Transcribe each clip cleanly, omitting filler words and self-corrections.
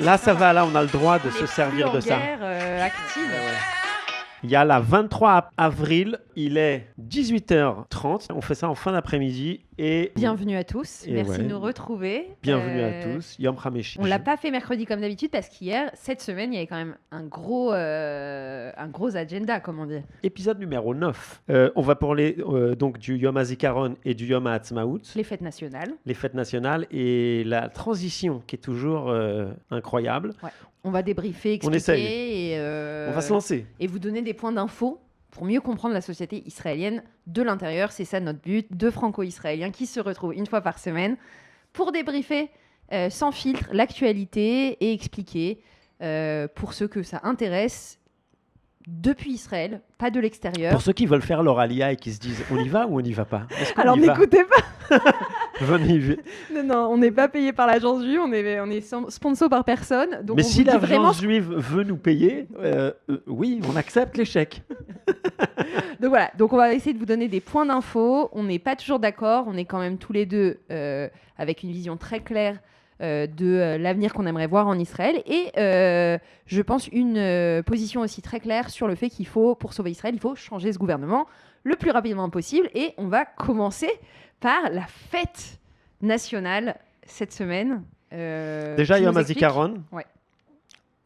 Là, ça va, là, on a le droit de On se est servir plus de ça. en guerre active. Il y a la 23 avril, il est 18h30. On fait ça en fin d'après-midi. Et Bienvenue à tous. Et Merci ouais. de nous retrouver. bienvenue à tous. Yom Hamesh. On l'a pas fait mercredi comme d'habitude parce qu'hier, cette semaine, il y avait quand même un gros agenda, comme on dit. Épisode numéro 9. On va parler donc du Yom HaZikaron et du Yom HaAtzmaut. Les fêtes nationales. Les fêtes nationales et la transition qui est toujours incroyable. Ouais. On va débriefer, On expliquer et, On va se lancer. et vous donner des points d'info pour mieux comprendre la société israélienne de l'intérieur. C'est ça notre but, deux franco-israéliens qui se retrouvent une fois par semaine pour débriefer sans filtre l'actualité et expliquer pour ceux que ça intéresse depuis Israël, pas de l'extérieur. Pour ceux qui veulent faire leur alia et qui se disent on y va ou on n'y va pas. Alors n'écoutez pas. Venez. Non, on n'est pas payé par l'agence juive, on est sponsor par personne. Donc Mais on si vous dit l'agence vraiment... juive veut nous payer, oui, on accepte les chèques. Donc voilà, donc on va essayer de vous donner des points d'info. On n'est pas toujours d'accord, on est quand même tous les deux avec une vision très claire de l'avenir qu'on aimerait voir en Israël. Et je pense une position aussi très claire sur le fait qu'il faut, pour sauver Israël, il faut changer ce gouvernement le plus rapidement possible. Et on va commencer par la fête nationale cette semaine. Déjà, tu Yom nous expliques HaZikaron. Ouais.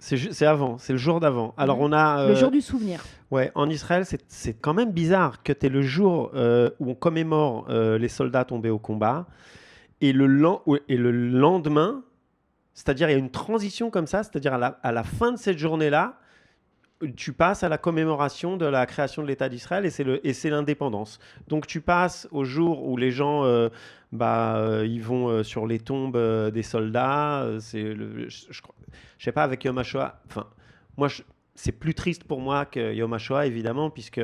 C'est avant, c'est le jour d'avant. Alors on a... Le jour du souvenir. Ouais, en Israël, c'est quand même bizarre que tu aies le jour où on commémore les soldats tombés au combat et le lendemain, c'est-à-dire il y a une transition comme ça, c'est-à-dire à la fin de cette journée-là, tu passes à la commémoration de la création de l'État d'Israël et c'est l'indépendance. Donc tu passes au jour où les gens ils vont sur les tombes des soldats. Je sais pas, avec Yom HaShoah. Enfin, moi, c'est plus triste pour moi que Yom HaShoah, évidemment, puisque...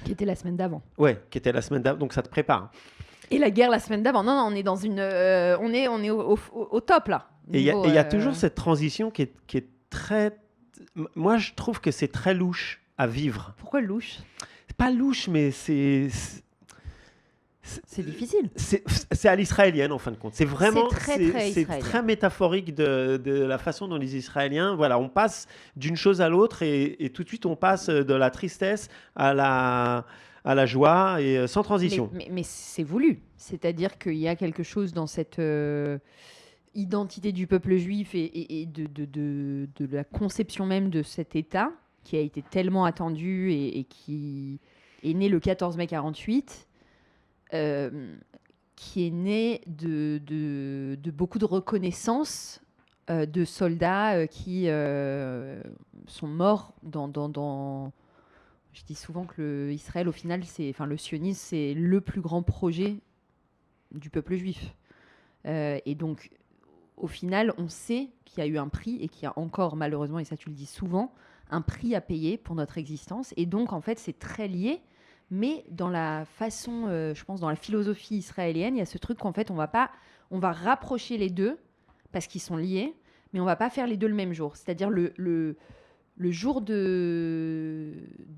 Qui était la semaine d'avant. Ouais, qui était la semaine d'avant, donc ça te prépare. Et la guerre la semaine d'avant. Non, on est dans une... on est au top, là. Et il y a toujours cette transition qui est très... Moi, je trouve que c'est très louche à vivre. Pourquoi louche ? C'est pas louche, mais c'est difficile. C'est à l'israélienne, en fin de compte. C'est vraiment... C'est très métaphorique de la façon dont les Israéliens... Voilà, on passe d'une chose à l'autre et tout de suite, on passe de la tristesse à la joie et sans transition. Mais c'est voulu. C'est-à-dire qu'il y a quelque chose dans cette... identité du peuple juif et de la conception même de cet État qui a été tellement attendu et qui est né le 14 mai 48, qui est né de beaucoup de reconnaissance de soldats qui sont morts dans... Je dis souvent que Israël, au final, le sionisme, c'est le plus grand projet du peuple juif. Et donc, au final, on sait qu'il y a eu un prix et qu'il y a encore, malheureusement, et ça tu le dis souvent, un prix à payer pour notre existence. Et donc, en fait, c'est très lié. Mais dans la façon, je pense, dans la philosophie israélienne, il y a ce truc qu'en fait, on va rapprocher les deux parce qu'ils sont liés, mais on va pas faire les deux le même jour. C'est-à-dire le jour de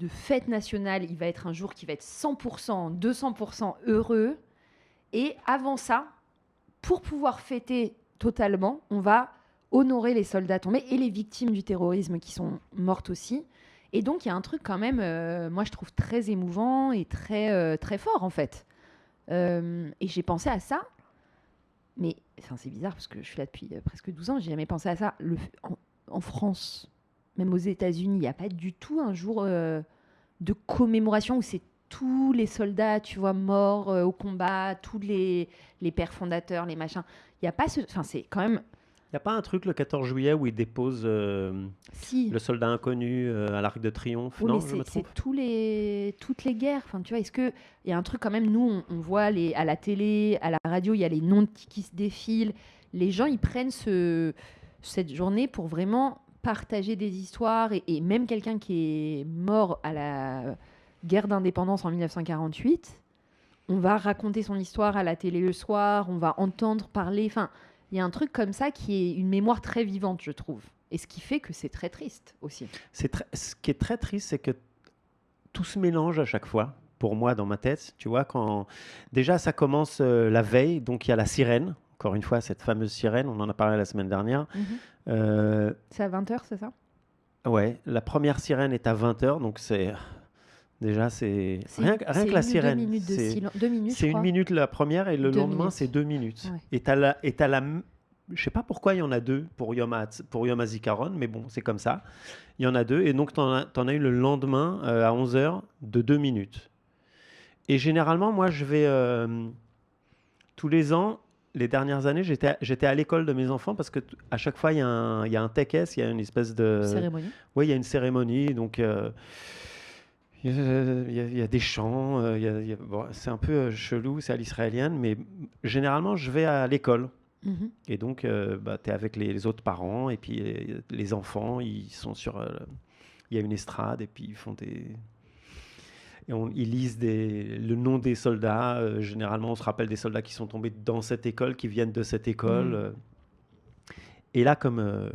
fête nationale, il va être un jour qui va être 100%, 200% heureux. Et avant ça, pour pouvoir fêter totalement, on va honorer les soldats tombés et les victimes du terrorisme qui sont mortes aussi. Et donc, il y a un truc quand même, moi, je trouve très émouvant et très, très fort, en fait. Et j'ai pensé à ça, mais c'est bizarre parce que je suis là depuis presque 12 ans, j'ai jamais pensé à ça. En France, même aux États-Unis, il n'y a pas du tout un jour de commémoration où c'est tous les soldats, tu vois, morts au combat, tous les pères fondateurs, les machins. Il n'y a pas ce... Enfin, c'est quand même... Il n'y a pas un truc le 14 juillet où ils déposent le soldat inconnu à l'Arc de Triomphe? Oui, non, mais je me trompe. c'est toutes les guerres. Enfin, tu vois, est-ce qu'il y a un truc quand même, nous, on voit à la télé, à la radio, il y a les noms qui se défilent. Les gens, ils prennent cette journée pour vraiment partager des histoires. Et même quelqu'un qui est mort à la guerre d'indépendance en 1948, on va raconter son histoire à la télé le soir, on va entendre parler. Enfin, il y a un truc comme ça qui est une mémoire très vivante, je trouve. Et ce qui fait que c'est très triste aussi. Ce qui est très triste, c'est que tout se mélange à chaque fois, pour moi, dans ma tête. Tu vois, déjà, ça commence la veille, donc il y a la sirène encore une fois, cette fameuse sirène, on en a parlé la semaine dernière. Mhm. Euh, C'est à 20h, c'est ça? ouais, la première sirène est à 20h, donc déjà, c'est rien que C'est la 1 ou 2 sirène. minutes de silence. 2 minutes, je C'est une crois. minute la première et le 2 lendemain, minutes. c'est 2 minutes. Ouais. Et je sais pas pourquoi il y en a deux pour Yom HaZikaron, mais bon, c'est comme ça. Il y en a deux. Et donc, t'en as une le lendemain à 11h de 2 minutes. Et généralement, moi, je vais tous les ans, les dernières années, j'étais à l'école de mes enfants parce que à chaque fois, il y a un TEKS, il y a une espèce de... Cérémonie. Oui, il y a une cérémonie. Donc, il y a des chants. Bon, c'est un peu chelou, c'est à l'israélienne, mais généralement, je vais à l'école. Mhm. Et donc, tu es avec les autres parents et puis les enfants, ils sont il y a une estrade et puis ils font ils lisent le nom des soldats. Généralement, on se rappelle des soldats qui sont tombés dans cette école, qui viennent de cette école. Mhm. Et là, comme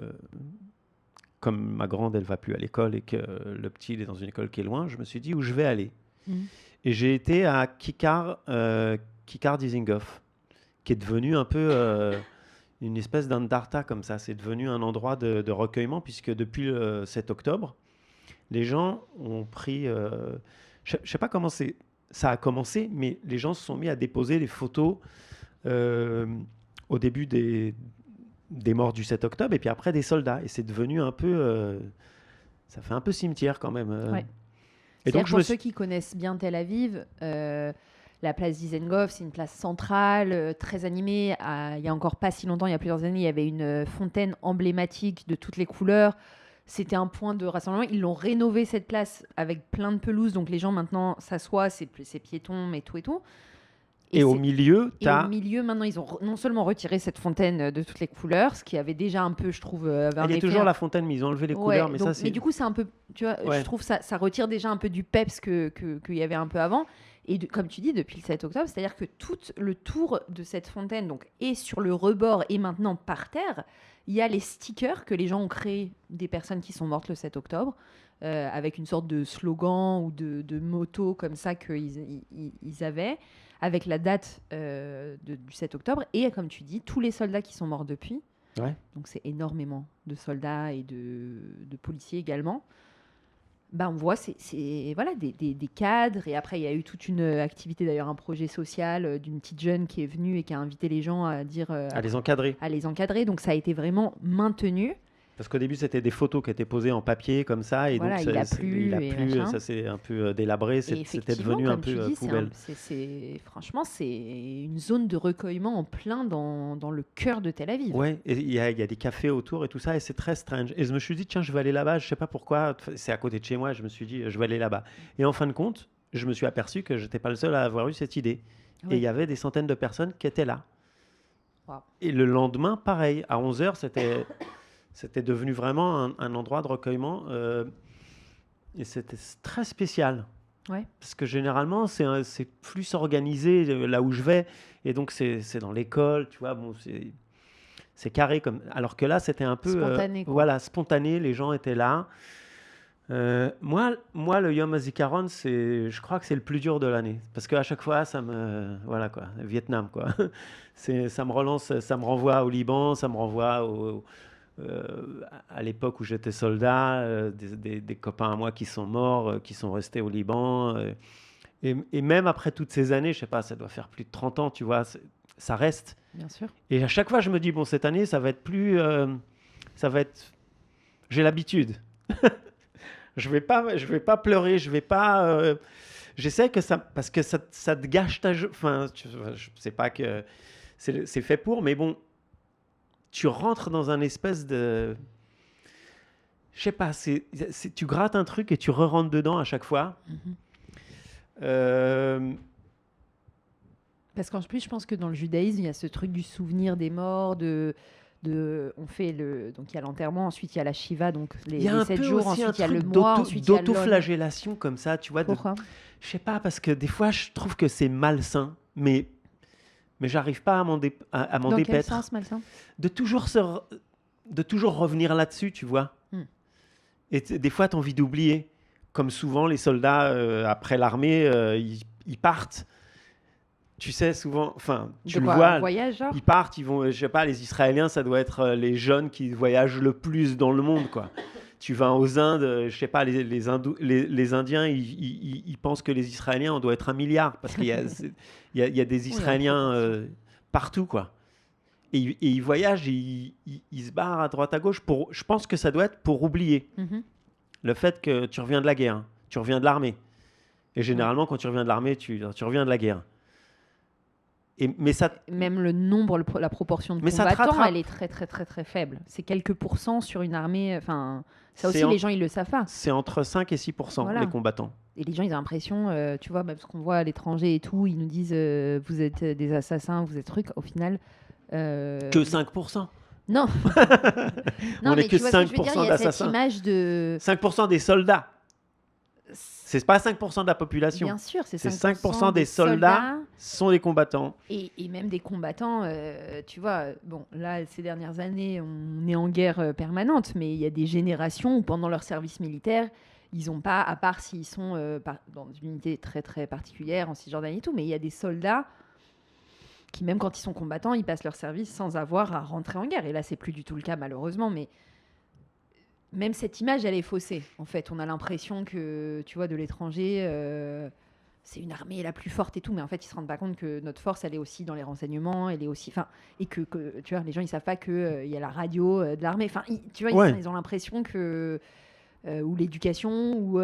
ma grande, elle va plus à l'école et que le petit, il est dans une école qui est loin, je me suis dit où je vais aller. Mhm. Et j'ai été à Kikar Dizengoff, qui est devenu un peu une espèce d'Andarta comme ça. C'est devenu un endroit de recueillement, puisque depuis le 7 octobre, les gens ont pris... je ne sais pas comment ça a commencé, mais les gens se sont mis à déposer les photos au début des morts du 7 octobre, et puis après des soldats. Et c'est devenu un peu... ça fait un peu cimetière quand même. Ouais. Et donc, Pour ceux qui connaissent bien Tel Aviv, la place Dizengoff, c'est une place centrale, très animée. Il y a encore pas si longtemps, il y a plusieurs années, il y avait une fontaine emblématique de toutes les couleurs. C'était un point de rassemblement. Ils l'ont rénové cette place avec plein de pelouse, donc les gens maintenant s'assoient, c'est piéton, mais tout et tout. Et au milieu, au milieu, maintenant, ils ont non seulement retiré cette fontaine de toutes les couleurs, ce qui avait déjà un peu, je trouve, il y a toujours la fontaine, mais ils ont enlevé les couleurs. Mais, donc, mais du coup, c'est un peu, tu vois, Ouais. je trouve ça retire déjà un peu du peps qu'il y avait un peu avant. Et comme tu dis, depuis le 7 octobre, c'est-à-dire que tout le tour de cette fontaine donc, est sur le rebord et maintenant par terre. Il y a les stickers que les gens ont créés des personnes qui sont mortes le 7 octobre, avec une sorte de slogan ou de motto comme ça qu'ils avaient, avec la date du 7 octobre. Et comme tu dis, tous les soldats qui sont morts depuis. Ouais. Donc c'est énormément de soldats et de policiers également. On voit voilà, des cadres. Et après, il y a eu toute une activité, d'ailleurs, un projet social d'une petite jeune qui est venue et qui a invité les gens à dire... à les encadrer. À les encadrer. Donc ça a été vraiment maintenu. Parce qu'au début, c'était des photos qui étaient posées en papier comme ça. Et voilà, donc, il a plu, ça s'est un peu délabré. C'était devenu un peu poubelle. Franchement, c'est une zone de recueillement en plein dans le cœur de Tel Aviv. Ouais, et il y a des cafés autour et tout ça. Et c'est très strange. Et je me suis dit, tiens, je vais aller là-bas. Je sais pas pourquoi. C'est à côté de chez moi. Je me suis dit, je vais aller là-bas. Et en fin de compte, je me suis aperçu que je n'étais pas le seul à avoir eu cette idée. Ouais. Et il y avait des centaines de personnes qui étaient là. Wow. Et le lendemain, pareil, à 11h, c'était devenu vraiment un endroit de recueillement et c'était très spécial. Ouais. Parce que généralement, c'est plus organisé là où je vais. Et donc, c'est dans l'école, tu vois. Bon, c'est carré. Alors que là, c'était un peu... Spontané, voilà, spontané. Les gens étaient là. Moi, le Yom HaZikaron, je crois que c'est le plus dur de l'année. Parce qu'à chaque fois, voilà, quoi. Vietnam, quoi. Ça me relance, ça me renvoie au Liban, ça me renvoie à l'époque où j'étais soldat, des copains à moi qui sont morts, qui sont restés au Liban. Et même après toutes ces années, je sais pas, ça doit faire plus de 30 ans, tu vois, ça reste. Bien sûr. Et à chaque fois, je me dis, bon, cette année, ça va être plus... j'ai l'habitude. Je vais pas pleurer, je vais pas... j'essaie que ça... Parce que ça te gâche ta... Enfin, je sais pas que c'est fait pour, mais bon... Tu rentres dans un espèce de... Je sais pas, tu grattes un truc et tu re-rentres dedans à chaque fois. Mm-hmm. Parce qu'en plus, je pense que dans le judaïsme, il y a ce truc du souvenir des morts, on fait donc il y a l'enterrement, ensuite il y a la Shiva, donc les 7 jours, ensuite il y a le mois, ensuite il y a d'autoflagellation comme ça, tu vois. Pourquoi je sais pas, parce que des fois, je trouve que c'est malsain, mais j'arrive pas à m'en dépêtre. Dans quel sens malsain ? De toujours revenir là-dessus, tu vois. Et des fois, tu as envie d'oublier. Comme souvent, les soldats, après l'armée, ils partent. tu sais, souvent, enfin, tu De le quoi, vois, voyage, genre? ils partent, ils vont, je sais pas, les Israéliens, ça doit être les jeunes qui voyagent le plus dans le monde, quoi. Tu vas aux Indes, je sais pas, les Indiens, ils pensent que les Israéliens, on doit être 1 milliard, parce qu'il y a des Oui, en Israéliens proportion. partout, quoi. Et ils voyagent, et ils se barrent à droite à gauche. Je pense que ça doit être pour oublier Mhm. le fait que tu reviens de la guerre, hein, tu reviens de l'armée. Et Ouais. généralement, quand tu reviens de l'armée, tu reviens de la guerre. Même le nombre, la proportion de Mais ça te combattants, elle rattrape. est très très très très faible. C'est quelques pourcents sur une armée. Enfin, ça C'est aussi, les en- gens, ils le savent pas. c'est entre 5 et 6% les Voilà. combattants. Et les gens, ils ont l'impression, tu vois, même ce qu'on voit à l'étranger et tout, ils nous disent, vous êtes des assassins, vous êtes trucs. Au final, Que 5%. non, On non, n'est mais que tu vois ce que je veux dire. Il 5% y a cette d'assassins. image de, 5% des soldats. C'est pas 5% de la population. bien sûr, c'est C'est 5% 5% des soldats sont des combattants. et même des combattants. Tu vois, bon, là, ces dernières années, on est en guerre permanente, mais il y a des générations où, pendant leur service militaire, ils n'ont pas, à part s'ils sont dans une unité très très particulière, en Cisjordanie et tout, mais il y a des soldats qui, même quand ils sont combattants, ils passent leur service sans avoir à rentrer en guerre. Et là, c'est plus du tout le cas, malheureusement, mais même cette image, elle est faussée. En fait, on a l'impression que, tu vois, de l'étranger, c'est une armée la plus forte et tout, mais en fait, ils se rendent pas compte que notre force, elle est aussi dans les renseignements, elle est aussi, enfin, et que, tu vois, les gens, ils savent pas que il y a la radio de l'armée. Enfin, tu vois, Ouais. ils ont l'impression que ou l'éducation ou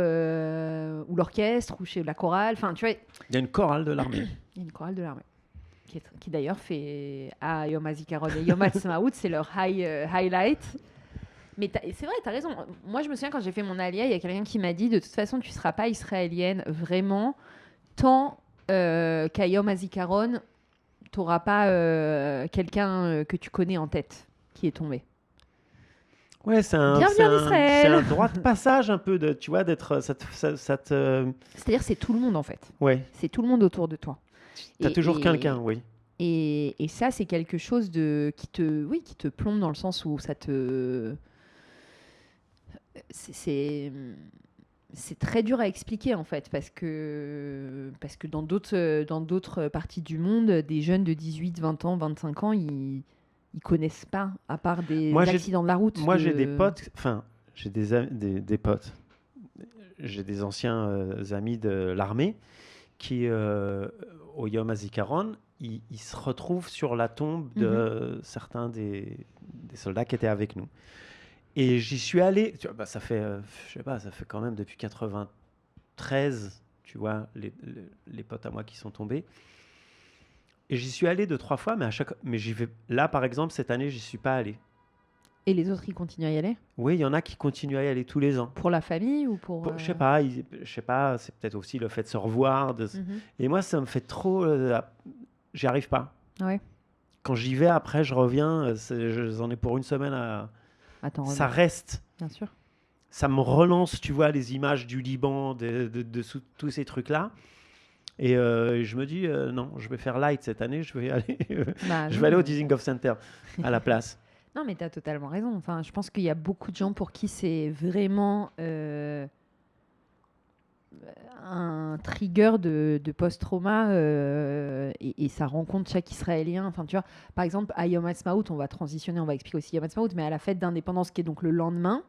l'orchestre ou chez la chorale. Enfin, tu vois, Il y a une chorale de l'armée. il y a une chorale de l'armée qui d'ailleurs fait à Yom HaZikaron et Yom HaTzmaout, c'est leur highlight. Mais c'est vrai, tu as raison. Moi, je me souviens quand j'ai fait mon alia, il y a quelqu'un qui m'a dit de toute façon, tu seras pas israélienne vraiment tant qu'à Yom HaZikaron, tu n'auras pas quelqu'un que tu connais en tête qui est tombé. Ouais, Bienvenue en c'est un Israël. droit de passage un peu de, tu vois, d'être, C'est-à-dire, c'est tout le monde en fait. ouais, C'est tout le monde autour de toi. t'as toujours Et- quelqu'un, oui. Et ça, c'est quelque chose qui te plombe dans le sens où ça te. C'est c'est- c'est très dur à expliquer en fait, parce que dans d'autres parties du monde, des jeunes de 18, 20 ans, 25 ans, ils connaissent pas, à part des Moi, accidents de la route. Moi, j'ai des potes, enfin, j'ai des potes, j'ai des anciens amis de l'armée qui, au Yom HaZikaron, ils se retrouvent sur la tombe de certains des soldats qui étaient avec nous. Et j'y suis allé, tu vois, bah, ça fait, je sais pas, ça fait quand même depuis 93, tu vois, les potes à moi qui sont tombés. Et j'y suis allé 2, 3 fois, mais j'y vais. Là, par exemple, cette année, j'y suis pas allé. Et les autres, ils continuent à y aller? Oui, il y en a qui continuent à y aller tous les ans. Pour la famille ou pour... Je sais pas, c'est peut-être aussi le fait de se revoir. Et moi, ça me fait trop. J'y arrive pas. Ouais. Quand j'y vais, après, je reviens. J'en ai pour une semaine à. Attends, Ça reste. bien sûr. Ça me relance, tu vois, les images du Liban, tous ces trucs-là. Et je me dis, non, je vais faire light cette année. Je vais aller, Bah, je non, vais aller au mais Dizengoff Center à la place. non, mais tu as totalement raison. Enfin, je pense qu'il y a beaucoup de gens pour qui c'est vraiment un trigger de post-trauma et ça rencontre chaque Israélien. Enfin, tu vois, par exemple, à Yom HaTzmaout, on va transitionner, on va expliquer aussi Yom HaTzmaout, mais à la fête d'indépendance qui est donc le lendemain,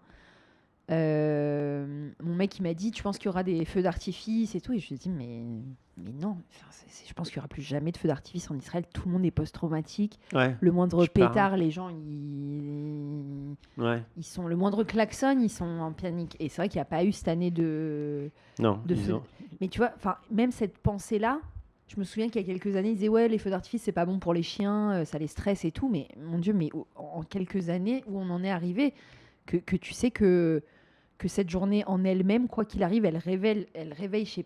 mon mec il m'a dit, tu penses qu'il y aura des feux d'artifice et tout, et je lui ai dit mais non. Enfin, je pense qu'il n'y aura plus jamais de feux d'artifice en Israël. Tout le monde est post-traumatique. Ouais, Le moindre je pars. pétard, les gens Ouais. ils sont, le moindre klaxon, ils sont en panique. Et c'est vrai qu'il n'y a pas eu cette année Non, de feux. Mais tu vois, enfin, même cette pensée-là, je me souviens qu'il y a quelques années, ils disaient ouais, les feux d'artifice c'est pas bon pour les chiens, ça les stresse et tout. Mais mon Dieu, mais en quelques années où on en est arrivé, que tu sais que cette journée en elle-même, quoi qu'il arrive, elle réveille chez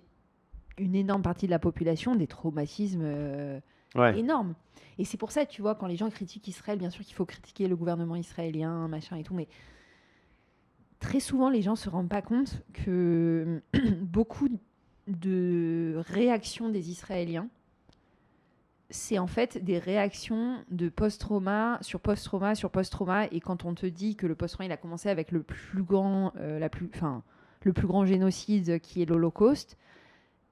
une énorme partie de la population des traumatismes Ouais. énormes. Et c'est pour ça, tu vois, quand les gens critiquent Israël, bien sûr qu'il faut critiquer le gouvernement israélien, machin et tout, mais très souvent, les gens se rendent pas compte que beaucoup de réactions des Israéliens, c'est en fait des réactions de post-trauma sur post-trauma sur post-trauma. Et quand on te dit que le post-trauma, il a commencé avec le plus grand génocide qui est l'Holocauste,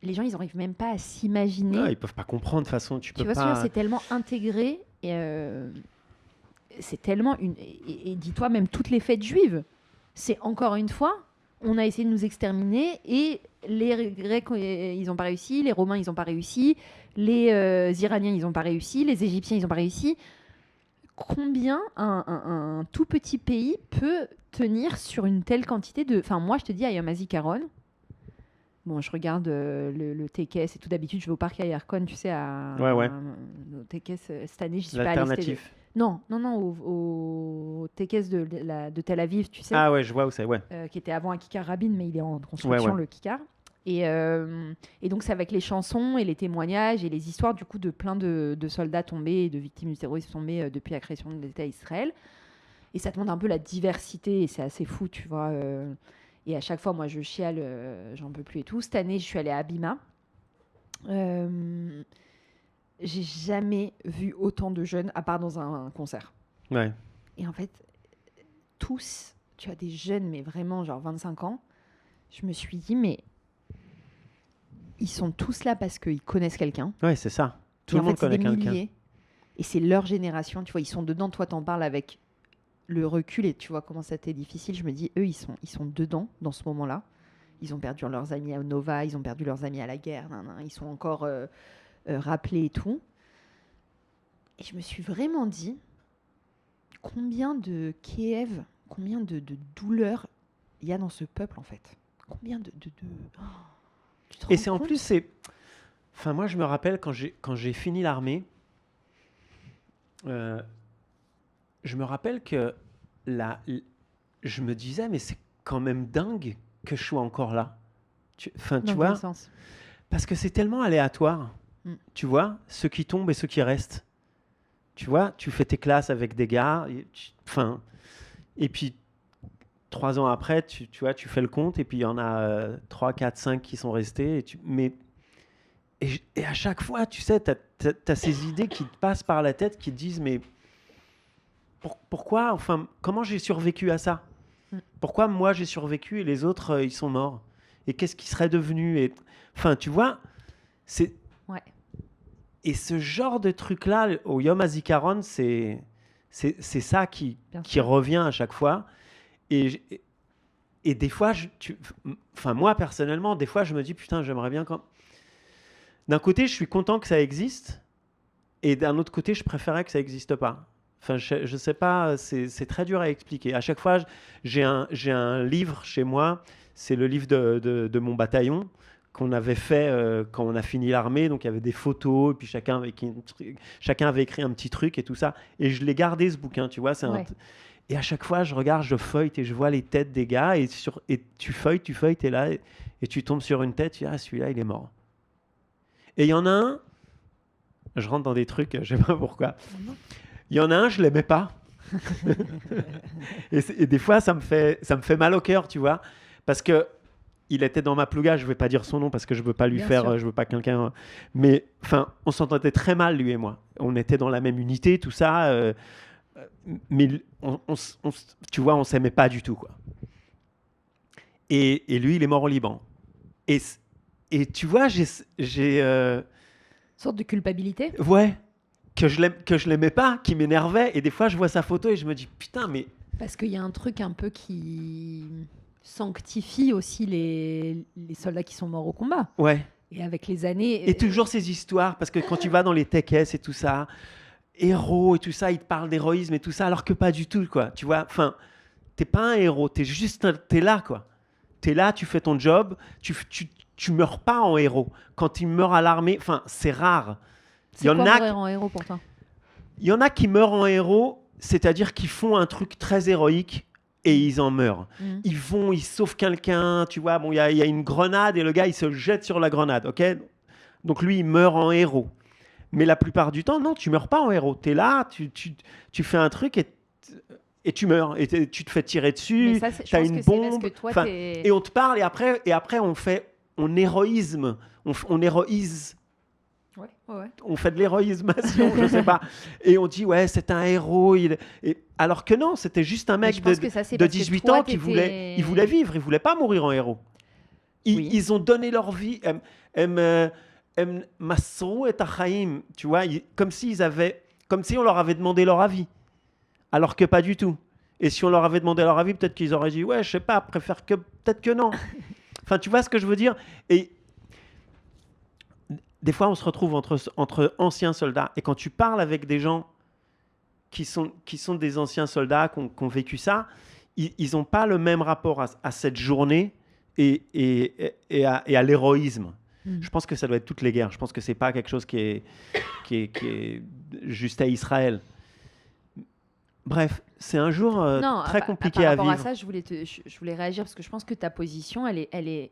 les gens, ils n'arrivent même pas à s'imaginer. Ah, ils peuvent pas comprendre de toute façon. Tu peux vois, pas. c'est tellement intégré. Et, c'est tellement une. Et dis-toi, même toutes les fêtes juives, c'est encore une fois, on a essayé de nous exterminer et les Grecs, ils n'ont pas réussi, les Romains, ils n'ont pas réussi, les Iraniens, ils n'ont pas réussi, les Égyptiens, ils n'ont pas réussi. Combien un tout petit pays peut tenir sur une telle quantité de... Enfin, moi, je te dis, à Yom HaZikaron, bon, je regarde le TKS et tout. D'habitude, je vais au parc à Ayercon, tu sais, au TKS. Cette année, j'y suis pas allée. L'alternatif. Non, au TKS de Tel Aviv, tu sais. Ah ouais, je vois où c'est, ouais. Qui était avant à Kikar Rabin, mais il est en construction, le Kikar. Et donc, c'est avec les chansons et les témoignages et les histoires du coup de plein de soldats tombés et de victimes du terrorisme tombées depuis la création de l'État Israël. Et ça te montre un peu la diversité et c'est assez fou, tu vois. Et à chaque fois, moi, je chiale, j'en peux plus et tout. Cette année, je suis allée à Abima. J'ai jamais vu autant de jeunes, à part dans un concert. Ouais. Et en fait, tous, tu as des jeunes, mais vraiment, genre 25 ans. Je me suis dit, mais ils sont tous là parce qu'ils connaissent quelqu'un. Ouais, c'est ça. Tout le monde connaît quelqu'un. Et c'est leur génération, tu vois, ils sont dedans. Toi, t'en parles avec le recul et tu vois comment ça t'est difficile. Je me dis, eux, ils sont dedans dans ce moment-là. Ils ont perdu leurs amis à Nova, ils ont perdu leurs amis à la guerre. Ils sont encore rappelés et tout. Et je me suis vraiment dit, combien de Kiev, combien de douleurs il y a dans ce peuple, en fait. Combien de... Oh, et c'est en plus, c'est... Enfin, moi, je me rappelle quand j'ai fini l'armée, je me rappelle que je me disais, mais c'est quand même dingue que je sois encore là. Tu vois, parce que c'est tellement aléatoire. Tu vois, ceux qui tombent et ceux qui restent. Tu vois, tu fais tes classes avec des gars, et puis 3 ans après, tu vois, tu fais le compte, et puis il y en a 3, 4, 5 qui sont restés. Et à chaque fois, tu sais, t'as ces idées qui te passent par la tête, qui te disent, mais pourquoi, enfin, comment j'ai survécu à ça ? Pourquoi moi j'ai survécu et les autres, ils sont morts ? Et qu'est-ce qui serait devenu ? Enfin, tu vois, c'est... Ouais. Et ce genre de truc-là, au Yom HaZikaron, c'est ça qui revient à chaque fois. Et des fois, moi, personnellement, des fois, je me dis, putain, j'aimerais bien quand... D'un côté, je suis content que ça existe. Et d'un autre côté, je préférais que ça n'existe pas. Enfin, je sais pas, c'est très dur à expliquer. À chaque fois, j'ai un livre chez moi. C'est le livre de mon bataillon qu'on avait fait quand on a fini l'armée. Donc, il y avait des photos, et puis chacun avait écrit un petit truc et tout ça. Et je l'ai gardé, ce bouquin, tu vois. Et à chaque fois, je regarde, je feuillete et je vois les têtes des gars. Et tu feuilletes, t'es là, et tu tombes sur une tête, tu dis, ah, celui-là, il est mort. Et il y en a un, je rentre dans des trucs, je sais pas pourquoi. Il y en a un, je l'aimais pas. et des fois, ça me fait mal au cœur, tu vois. Parce que il était dans ma plouga, je vais pas dire son nom parce que je veux pas lui je veux pas quelqu'un. Mais enfin, on s'entendait très mal, lui et moi. On était dans la même unité, tout ça. Mais tu vois, on s'aimait pas du tout, quoi. Et lui, il est mort au Liban. Et tu vois, j'ai sorte de culpabilité. Ouais, que je l'aimais pas, qui m'énervait. Et des fois, je vois sa photo et je me dis, putain, mais... Parce qu'il y a un truc un peu qui sanctifie aussi les soldats qui sont morts au combat. Ouais. Et avec les années... Et toujours ces histoires, parce que quand tu vas dans les TKS et tout ça, héros et tout ça, ils te parlent d'héroïsme et tout ça, alors que pas du tout, quoi. Tu vois, enfin, t'es pas un héros, t'es là, quoi. T'es là, tu fais ton job, tu meurs pas en héros. Quand ils meurent à l'armée, enfin, c'est rare. C'est quoi mourir en héros pour toi ? Il y en a qui meurent en héros, c'est-à-dire qu'ils font un truc très héroïque et ils en meurent. Ils sauvent quelqu'un, tu vois, bon, il y a une grenade et le gars, il se jette sur la grenade, ok ? Donc lui, il meurt en héros. Mais la plupart du temps, non, tu meurs pas en héros. Tu es là, tu fais un truc et tu meurs. Et tu te fais tirer dessus, tu as une bombe. Et on te parle et après on héroïse. On héroïse. Ouais. On fait de l'héroïsmation, je sais pas. Et on dit, ouais, c'est un héros. Alors que non, c'était juste un mec de 18 ans qui voulait vivre. Il voulait pas mourir en héros. Oui. Ils ont donné leur vie. Masrou et Achaim, tu vois, comme si on leur avait demandé leur avis, alors que pas du tout. Et si on leur avait demandé leur avis, peut-être qu'ils auraient dit ouais, je sais pas, peut-être que non. Enfin, tu vois ce que je veux dire. Et des fois, on se retrouve entre anciens soldats. Et quand tu parles avec des gens qui sont des anciens soldats, qui ont vécu ça, ils n'ont pas le même rapport à cette journée et à l'héroïsme. Je pense que ça doit être toutes les guerres. Je pense que c'est pas quelque chose qui est juste à Israël. Bref, c'est un jour très compliqué à vivre. Par rapport à ça, je voulais réagir parce que je pense que ta position, elle est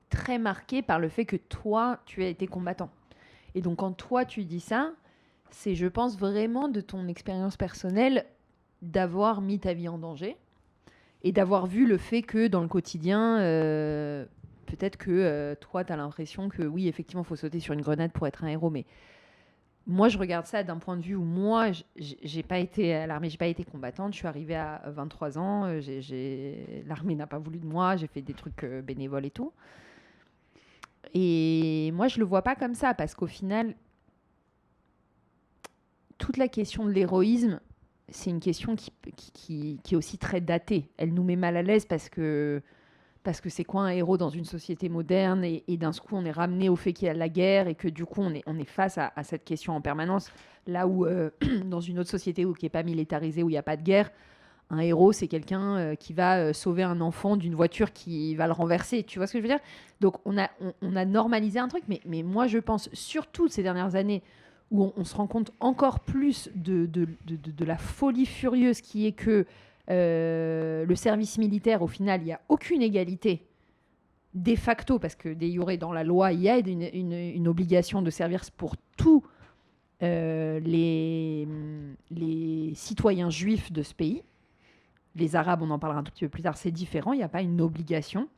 très marquée par le fait que toi, tu as été combattant. Et donc, quand toi, tu dis ça, c'est, je pense, vraiment de ton expérience personnelle d'avoir mis ta vie en danger et d'avoir vu le fait que dans le quotidien, peut-être que toi, tu as l'impression que oui, effectivement, il faut sauter sur une grenade pour être un héros, mais moi, je regarde ça d'un point de vue où moi, j'ai pas été à l'armée, j'ai pas été combattante. Je suis arrivée à 23 ans. L'armée n'a pas voulu de moi. J'ai fait des trucs bénévoles et tout. Et moi, je le vois pas comme ça parce qu'au final, toute la question de l'héroïsme, c'est une question qui est aussi très datée. Elle nous met mal à l'aise parce que c'est quoi un héros dans une société moderne et d'un coup on est ramené au fait qu'il y a la guerre et que du coup on est face à cette question en permanence, là où dans une autre société qui n'est pas militarisée, où il n'y a pas de guerre, un héros c'est quelqu'un qui va sauver un enfant d'une voiture qui va le renverser, tu vois ce que je veux dire? Donc on a normalisé un truc, mais moi je pense surtout ces dernières années où on se rend compte encore plus de la folie furieuse qui est que le service militaire, au final, il n'y a aucune égalité de facto, parce que de jure, dans la loi, il y a une obligation de servir pour tous les citoyens juifs de ce pays. Les Arabes, on en parlera un tout petit peu plus tard, c'est différent, il n'y a pas une obligation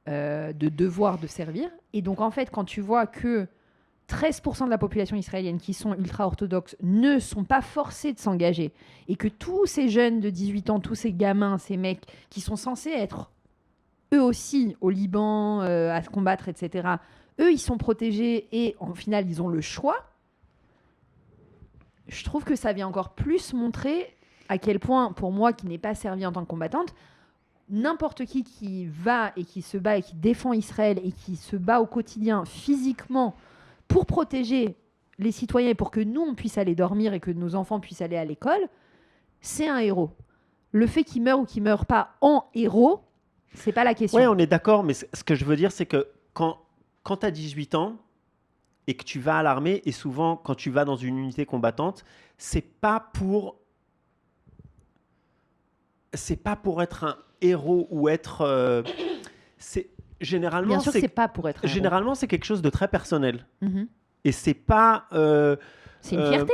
de devoir de servir. Et donc, en fait, quand tu vois que 13% de la population israélienne qui sont ultra-orthodoxes ne sont pas forcés de s'engager et que tous ces jeunes de 18 ans, tous ces gamins, ces mecs qui sont censés être eux aussi au Liban à se combattre, etc., eux, ils sont protégés et en final, ils ont le choix. Je trouve que ça vient encore plus montrer à quel point, pour moi qui n'ai pas servi en tant que combattante, n'importe qui va et qui se bat et qui défend Israël et qui se bat au quotidien physiquement pour protéger les citoyens et pour que nous, on puisse aller dormir et que nos enfants puissent aller à l'école, c'est un héros. Le fait qu'il meure ou qu'il ne meure pas en héros, c'est pas la question. Oui, on est d'accord, mais ce que je veux dire, c'est que quand tu as 18 ans et que tu vas à l'armée, et souvent, quand tu vas dans une unité combattante, c'est pas pour être un héros ou être... généralement, bien sûr que c'est pas pour être un héros. Généralement, c'est quelque chose de très personnel. Mm-hmm. Et c'est pas... c'est une fierté.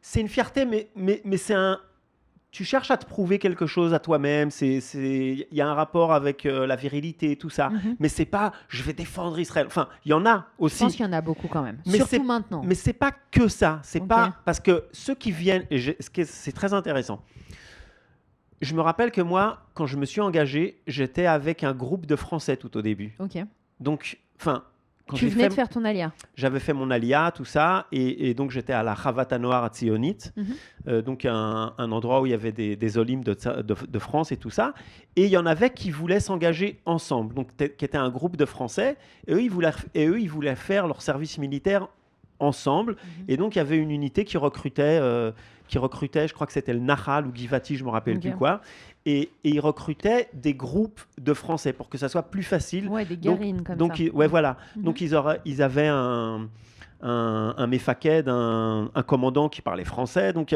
C'est une fierté, mais c'est un... Tu cherches à te prouver quelque chose à toi-même. Il y a un rapport avec la virilité, tout ça. Mm-hmm. Mais c'est pas « je vais défendre Israël ». Enfin, il y en a aussi. Je pense qu'il y en a beaucoup quand même. Mais surtout maintenant. Mais c'est pas que ça. C'est Okay. pas... Parce que ceux qui viennent... C'est très intéressant. Je me rappelle que moi, quand je me suis engagé, j'étais avec un groupe de Français tout au début. Ok. Donc, enfin... Tu venais de faire ton alia. J'avais fait mon alia, tout ça, et donc j'étais à la Chavat Noir Tzionit, donc un endroit où il y avait des olim de France et tout ça. Et il y en avait qui voulaient s'engager ensemble, donc qui étaient un groupe de Français, et eux, ils voulaient faire leur service militaire ensemble. Et donc il y avait une unité qui recrutait, je crois que c'était le Nahal ou Givati, je me rappelle plus quoi. Et ils recrutaient des groupes de Français pour que ça soit plus facile. Ouais, des guérines comme ça. Ouais, voilà. Donc ils avaient un mefaked, un commandant qui parlait français. Donc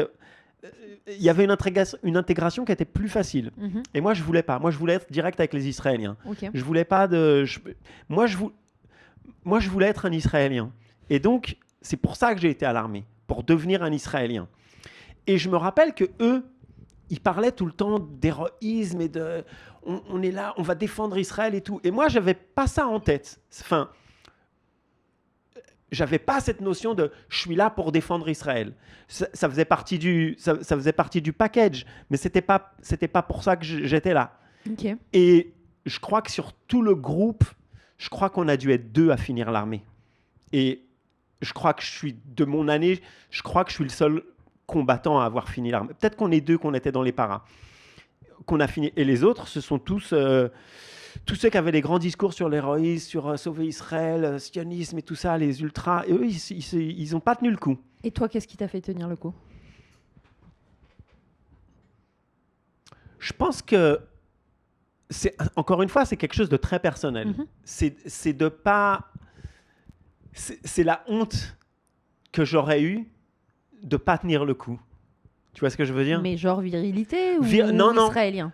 il y avait une intégration qui était plus facile. Et moi je voulais pas. Moi je voulais être direct avec les Israéliens. Okay. Je voulais pas de. Moi je voulais être un Israélien. Et donc c'est pour ça que j'ai été à l'armée, pour devenir un Israélien. Et je me rappelle que eux, ils parlaient tout le temps d'héroïsme et de on est là, on va défendre Israël et tout. Et moi, j'avais pas ça en tête. Enfin, j'avais pas cette notion de je suis là pour défendre Israël. Ça faisait partie du package, mais c'était pas pour ça que j'étais là. Okay. Et je crois que sur tout le groupe, je crois qu'on a dû être 2 à finir l'armée. Et je crois que de mon année, je crois que je suis le seul combattant à avoir fini l'armée. Peut-être qu'on est 2 qu'on était dans les paras, qu'on a fini. Et les autres, ce sont tous ceux qui avaient des grands discours sur l'héroïsme, sur sauver Israël, sionisme et tout ça, les ultras. Et eux, ils n'ont pas tenu le coup. Et toi, qu'est-ce qui t'a fait tenir le coup? Je pense que encore une fois, c'est quelque chose de très personnel. C'est de pas... C'est la honte que j'aurais eue de ne pas tenir le coup. Tu vois ce que je veux dire? Mais genre virilité ou Non. israélien?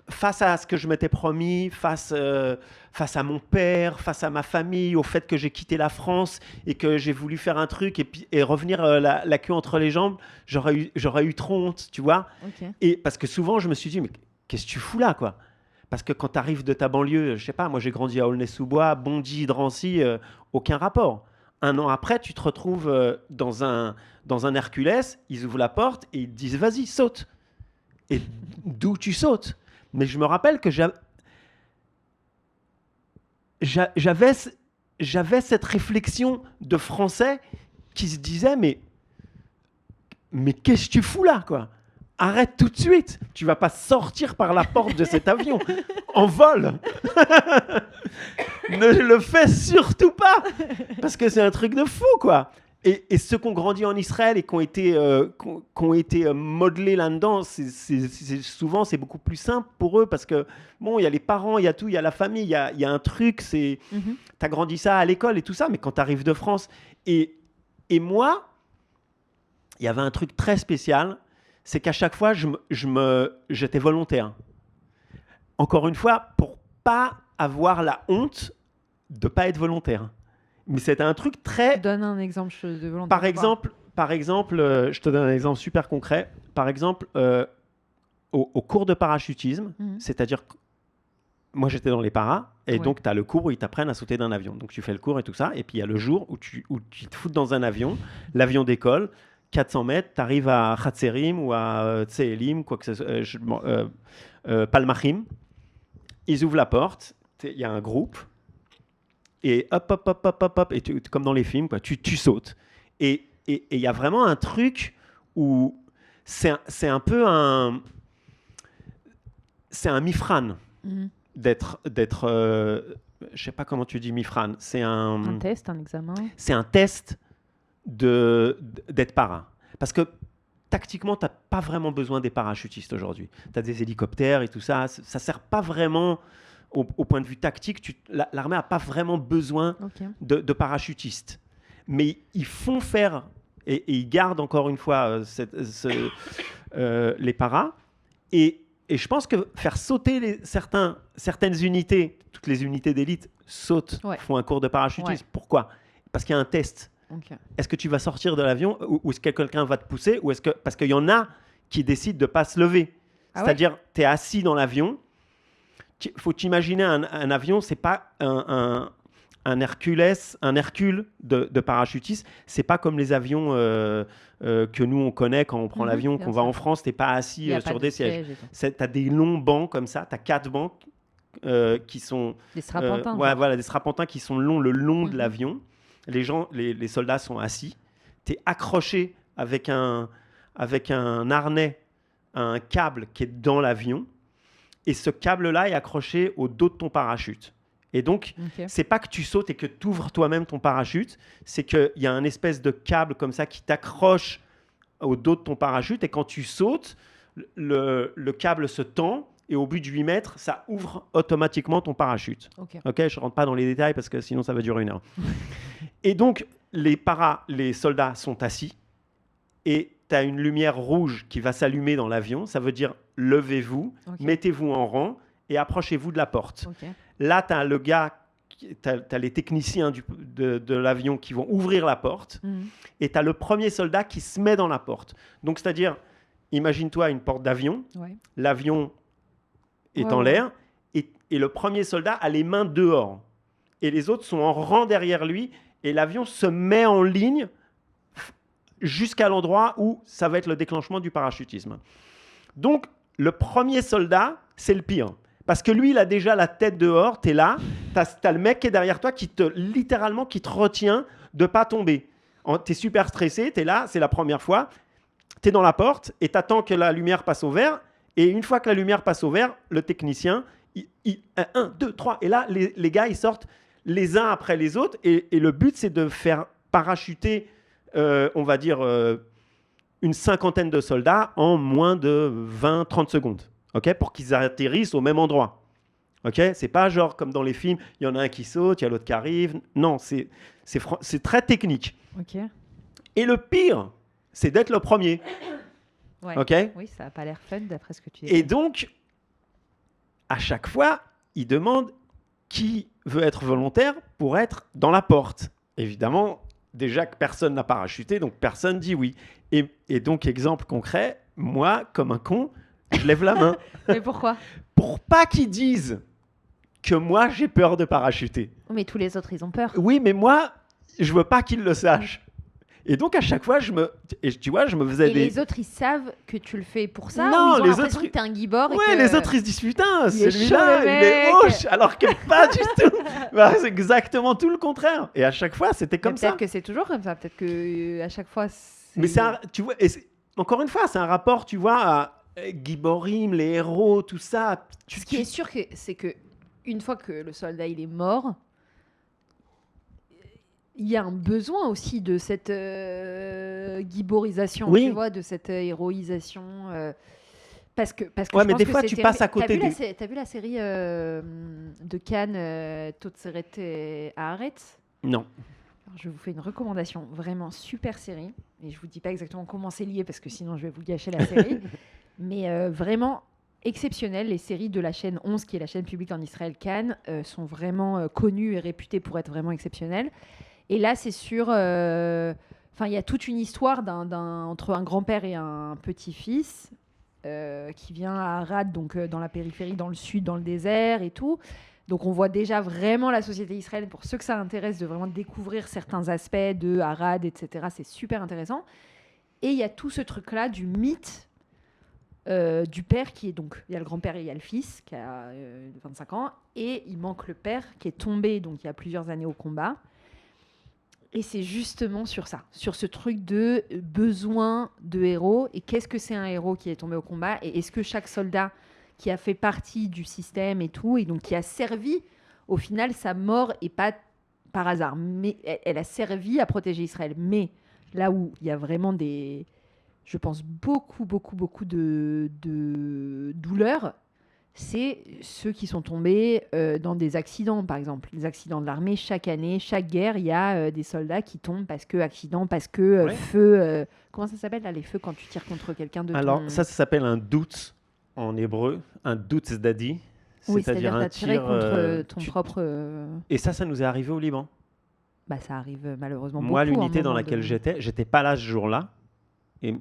Face à ce que je m'étais promis, face à mon père, face à ma famille, au fait que j'ai quitté la France et que j'ai voulu faire un truc et revenir la queue entre les jambes, j'aurais eu trop honte, tu vois. Okay. Et parce que souvent, je me suis dit, mais qu'est-ce que tu fous là, quoi? Parce que quand tu arrives de ta banlieue, je sais pas, moi j'ai grandi à Aulnay-sous-Bois, Bondy, Drancy, aucun rapport. Un an après, tu te retrouves dans un Hercules, ils ouvrent la porte et ils te disent, vas-y, saute. Et d'où tu sautes? Mais je me rappelle que j'avais cette réflexion de Français qui se disait, mais qu'est-ce que tu fous là, quoi? Arrête tout de suite. Tu vas pas sortir par la porte de cet avion en vol. Ne le fais surtout pas, parce que c'est un truc de fou, quoi. Et ceux qui ont grandi en Israël et qui ont été modelés là-dedans, souvent c'est beaucoup plus simple pour eux parce que bon, il y a les parents, il y a tout, il y a la famille, il y a un truc. T'as grandi ça à l'école et tout ça, mais quand tu arrives de France et moi, il y avait un truc très spécial. C'est qu'à chaque fois, j'étais volontaire. Encore une fois, pour pas avoir la honte de pas être volontaire. Mais c'était un truc très... Donne un exemple de volontaire. Par exemple, je te donne un exemple super concret. Par exemple, au cours de parachutisme, c'est-à-dire que moi j'étais dans les paras, et donc tu as le cours où ils t'apprennent à sauter d'un avion. Donc tu fais le cours et tout ça, et puis il y a le jour où tu te fous dans un avion, l'avion décolle, 400 mètres, tu arrives à Hatzerim ou à Tseelim, quoi que ce soit, Palmachim. Ils ouvrent la porte, il y a un groupe, et hop, et comme dans les films, quoi, tu sautes. Et il y a vraiment un truc où c'est un peu un... C'est un mifran d'être je sais pas comment tu dis mifran. C'est un test, un examen. C'est un test d'être para. Parce que tactiquement, tu n'as pas vraiment besoin des parachutistes aujourd'hui. Tu as des hélicoptères et tout ça. Ça ne sert pas vraiment au point de vue tactique. L'armée n'a pas vraiment besoin de parachutistes. Mais ils font faire, et ils gardent encore une fois les paras. Et je pense que faire sauter certaines unités, toutes les unités d'élite sautent, font un cours de parachutisme. Ouais. Pourquoi? Parce qu'il y a un test. Okay. Est-ce que tu vas sortir de l'avion ou est-ce que quelqu'un va te pousser ou parce qu'il y en a qui décident de ne pas se lever. C'est-à-dire, tu es assis dans l'avion. Il faut t'imaginer un avion, ce n'est pas un Hercule de parachutiste. Ce n'est pas comme les avions que nous, on connaît quand on prend l'avion, qu'on va en France. Tu n'es pas assis sur des sièges. Tu as des longs bancs comme ça. Tu as 4 bancs qui sont... Des strapontins. Voilà, des strapontins qui sont le long de l'avion. Les soldats sont assis. Tu es accroché avec un harnais, un câble qui est dans l'avion. Et ce câble-là est accroché au dos de ton parachute. Et donc, c'est pas que tu sautes et que tu ouvres toi-même ton parachute. C'est qu'il y a un espèce de câble comme ça qui t'accroche au dos de ton parachute. Et quand tu sautes, le câble se tend. Et au bout de 8 mètres, ça ouvre automatiquement ton parachute. Ok, je ne rentre pas dans les détails parce que sinon, ça va durer 1 heure. Et donc, les soldats sont assis et tu as une lumière rouge qui va s'allumer dans l'avion. Ça veut dire, levez-vous, mettez-vous en rang et approchez-vous de la porte. Là, tu as le gars, tu as les techniciens de l'avion qui vont ouvrir la porte et tu as le premier soldat qui se met dans la porte. Donc, c'est-à-dire, imagine-toi une porte d'avion. L'avion est en l'air, et le premier soldat a les mains dehors. Et les autres sont en rang derrière lui, et l'avion se met en ligne jusqu'à l'endroit où ça va être le déclenchement du parachutisme. Donc, le premier soldat, c'est le pire. Parce que lui, il a déjà la tête dehors, tu es là, t'as le mec qui est derrière toi littéralement qui te retient de pas tomber. T'es super stressé, t'es là, c'est la première fois, t'es dans la porte et t'attends que la lumière passe au vert. Et une fois que la lumière passe au vert, le technicien, 1, 2, 3, et là, les gars, ils sortent les uns après les autres. Et le but, c'est de faire parachuter, on va dire, une cinquantaine de soldats en moins de 20-30 secondes, okay, pour qu'ils atterrissent au même endroit. Okay, c'est pas genre comme dans les films, il y en a un qui saute, il y a l'autre qui arrive. Non, c'est très technique. Ok. Et le pire, c'est d'être le premier. Ouais. Okay. Oui, ça n'a pas l'air fun d'après ce que tu dis. Et donc, à chaque fois, il demande qui veut être volontaire pour être dans la porte. Évidemment, déjà que personne n'a parachuté, donc personne dit oui. Et donc, exemple concret, moi, comme un con, je lève la main. Mais pourquoi? Pour pas qu'ils disent que moi, j'ai peur de parachuter. Mais tous les autres, ils ont peur. Oui, mais moi, je veux pas qu'ils le sachent. Et donc, à chaque fois, je me faisais Et des... les autres, ils savent que tu le fais pour ça? Non, ou ils ont les l'impression autres, que t'es un guibord et ouais, que... les autres, ils se disent, putain, Il est celui-là, chaud, le il est mec. moche, alors que pas du tout. Bah, c'est exactement tout le contraire. Et à chaque fois, c'était comme ça. Peut-être que c'est toujours comme ça. Peut-être que à chaque fois, c'est... Mais tu vois, encore une fois, c'est un rapport, tu vois, à Giborim, les héros, tout ça. Ce qui est sûr, c'est que une fois que le soldat il est mort, il y a un besoin aussi de cette giborisation, Oui. tu vois, de cette héroïsation. Parce que Ouais, je mais pense des que fois, c'est tu terrible. passes à côté des... T'as vu la série de Cannes, Totseret et Haaretz? Non. Alors, je vous fais une recommandation, vraiment super série. Et je vous dis pas exactement comment c'est lié parce que sinon je vais vous gâcher la série. Mais vraiment exceptionnelle. Les séries de la chaîne 11, qui est la chaîne publique en Israël, Cannes, sont vraiment connues et réputées pour être vraiment exceptionnelles. Et là, c'est sur... Enfin, il y a toute une histoire entre un grand-père et un petit-fils qui vient à Arad, donc dans la périphérie, dans le sud, dans le désert et tout. Donc on voit déjà vraiment la société israélienne, pour ceux que ça intéresse, de vraiment découvrir certains aspects de Arad, etc. C'est super intéressant. Et il y a tout ce truc-là du mythe du père qui est donc... Il y a le grand-père et il y a le fils qui a 25 ans. Et il manque le père qui est tombé donc il y a plusieurs années au combat. Et c'est justement sur ça, sur ce truc de besoin de héros. Et qu'est-ce que c'est un héros qui est tombé au combat? Et est-ce que chaque soldat qui a fait partie du système et tout, et donc qui a servi, au final, sa mort est pas par hasard. Mais elle a servi à protéger Israël. Mais là où il y a vraiment je pense, beaucoup de douleurs, c'est ceux qui sont tombés dans des accidents, par exemple. Les accidents de l'armée, chaque année, chaque guerre, il y a des soldats qui tombent parce que accident, parce que Ouais. feu... comment ça s'appelle, là, les feux, quand tu tires contre quelqu'un de Alors, ton... ça s'appelle un doute en hébreu, un doute zdadi. Oui, c'est-à-dire un t'as tiré tir, contre ton tu- propre... Et ça nous est arrivé au Liban. Bah, ça arrive malheureusement Moi, beaucoup. l'unité dans laquelle j'étais pas là ce jour-là.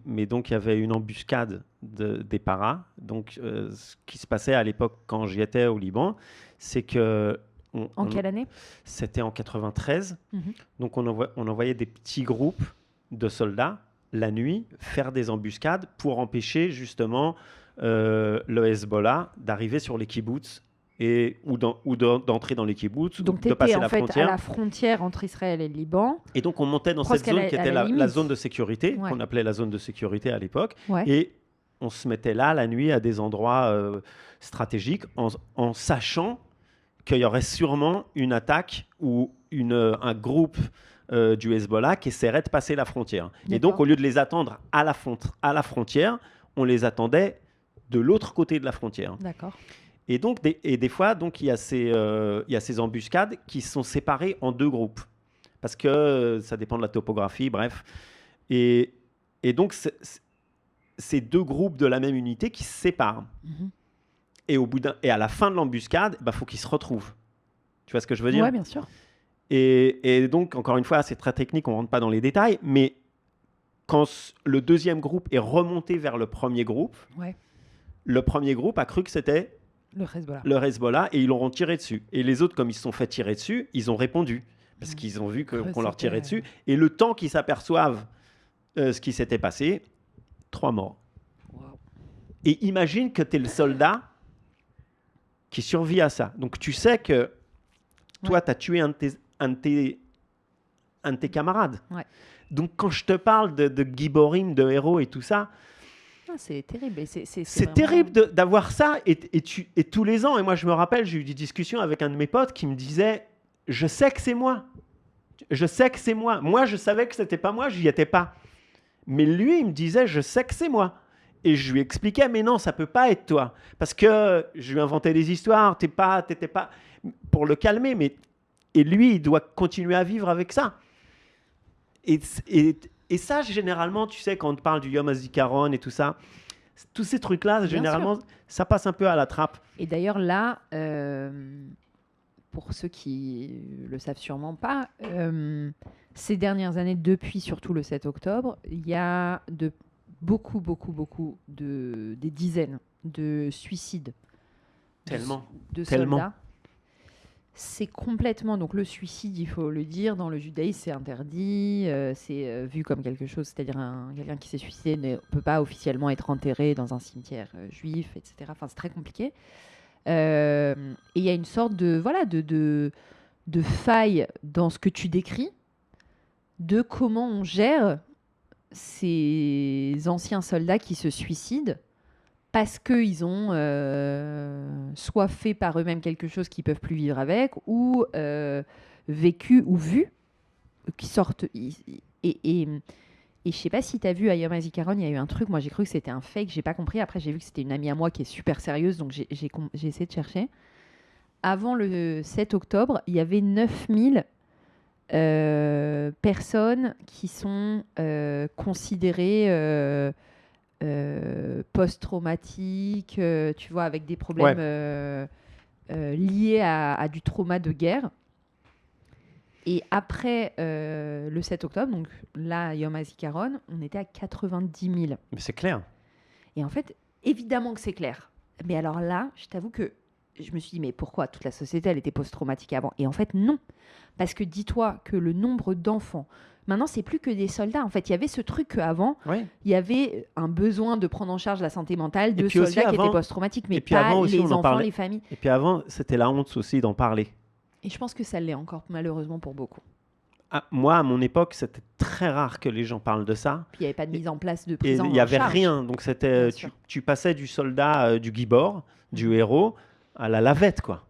Mais donc, il y avait une embuscade des paras. Donc, ce qui se passait à l'époque quand j'y étais au Liban, c'est que... En quelle année? C'était en 93. Mhm. Donc, on envoyait des petits groupes de soldats la nuit faire des embuscades pour empêcher justement le Hezbollah d'arriver sur les kibboutz ou d'entrer dans les kibboutz, Donc, de tu passer étais en la fait frontière. à la frontière entre Israël et le Liban. Et donc, on montait dans Presque cette zone à qui la était la limite. zone de sécurité, Ouais. qu'on appelait la zone de sécurité à l'époque. Ouais. Et on se mettait là la nuit à des endroits stratégiques en sachant qu'il y aurait sûrement une attaque ou un groupe du Hezbollah qui essaierait de passer la frontière. Et donc, D'accord. au lieu de les attendre à la frontière, on les attendait de l'autre côté de la frontière. D'accord. Et donc, des fois, donc, il y a ces embuscades qui sont séparées en deux groupes. Parce que ça dépend de la topographie, bref. Et donc, c'est deux groupes de la même unité qui se séparent. Mhm. Et à la fin de l'embuscade, il faut qu'ils se retrouvent. Tu vois ce que je veux dire? Ouais, bien sûr. Et donc, encore une fois, c'est très technique, on ne rentre pas dans les détails, mais quand le deuxième groupe est remonté vers le premier groupe, Ouais. le premier groupe a cru que c'était Le Hezbollah. le Hezbollah et ils l'auront tiré dessus. Et les autres, comme ils se sont fait tirer dessus, ils ont répondu parce qu'ils ont vu qu'on leur tirait dessus. Et le temps qu'ils s'aperçoivent ce qui s'était passé, 3 morts. Wow. Et imagine que tu es le soldat qui survit à ça. Donc tu sais que Toi, tu as tué un de tes camarades. Ouais. Donc, quand je te parle de Giborim, de héros et tout ça, Ah, c'est terrible. Et c'est c'est vraiment... terrible d'avoir ça. Et tous les ans, et moi je me rappelle, j'ai eu des discussions avec un de mes potes qui me disait, je sais que c'est moi. Je sais que c'est moi. Moi, je savais que c'était pas moi, je n'y étais pas. Mais lui, il me disait, je sais que c'est moi. Et je lui expliquais, mais non, ça peut pas être toi. Parce que je lui inventais des histoires, t'étais pas... Pour le calmer, mais... Et lui, il doit continuer à vivre avec ça. Et, et, et ça, généralement, tu sais, quand on te parle du Yom HaZikaron et tout ça, tous ces trucs-là, Bien généralement, ça passe un peu à la trappe. Et d'ailleurs, là, pour ceux qui le savent sûrement pas, ces dernières années, depuis surtout le 7 octobre, il y a beaucoup des dizaines de suicides Tellement. de Tellement. soldats. C'est complètement... Donc le suicide, il faut le dire, dans le judaïsme, c'est interdit, c'est vu comme quelque chose, c'est-à-dire quelqu'un qui s'est suicidé ne peut pas officiellement être enterré dans un cimetière juif, etc. Enfin, c'est très compliqué. Et il y a une sorte de faille dans ce que tu décris, de comment on gère ces anciens soldats qui se suicident parce qu'ils ont soit fait par eux-mêmes quelque chose qu'ils ne peuvent plus vivre avec, ou vécu ou vu, qui sortent... Et je ne sais pas si tu as vu à Yom HaZikaron, il y a eu un truc, moi j'ai cru que c'était un fake, j'ai pas compris. Après j'ai vu que c'était une amie à moi qui est super sérieuse, donc j'ai essayé de chercher. Avant le 7 octobre, il y avait 9000 personnes qui sont considérées post-traumatiques, tu vois, avec des problèmes liés à du trauma de guerre. Et après le 7 octobre, donc là, Yom HaZikaron, on était à 90 000. Mais c'est clair. Et en fait, évidemment que c'est clair. Mais alors là, je t'avoue que je me suis dit, mais pourquoi toute la société, elle était post-traumatique avant? Et en fait, non. Parce que dis-toi que le nombre d'enfants... Maintenant, c'est plus que des soldats. En fait, il y avait ce truc qu'avant, il y avait un besoin de prendre en charge la santé mentale de soldats qui étaient post-traumatiques, mais pas les enfants, les familles. Et puis avant, c'était la honte aussi d'en parler. Et je pense que ça l'est encore, malheureusement, pour beaucoup. Moi, à mon époque, c'était très rare que les gens parlent de ça. Puis il n'y avait pas de mise en place de prise en charge. Il n'y avait rien. Donc, c'était, tu passais du soldat, du gibor, du héros, à la lavette, quoi.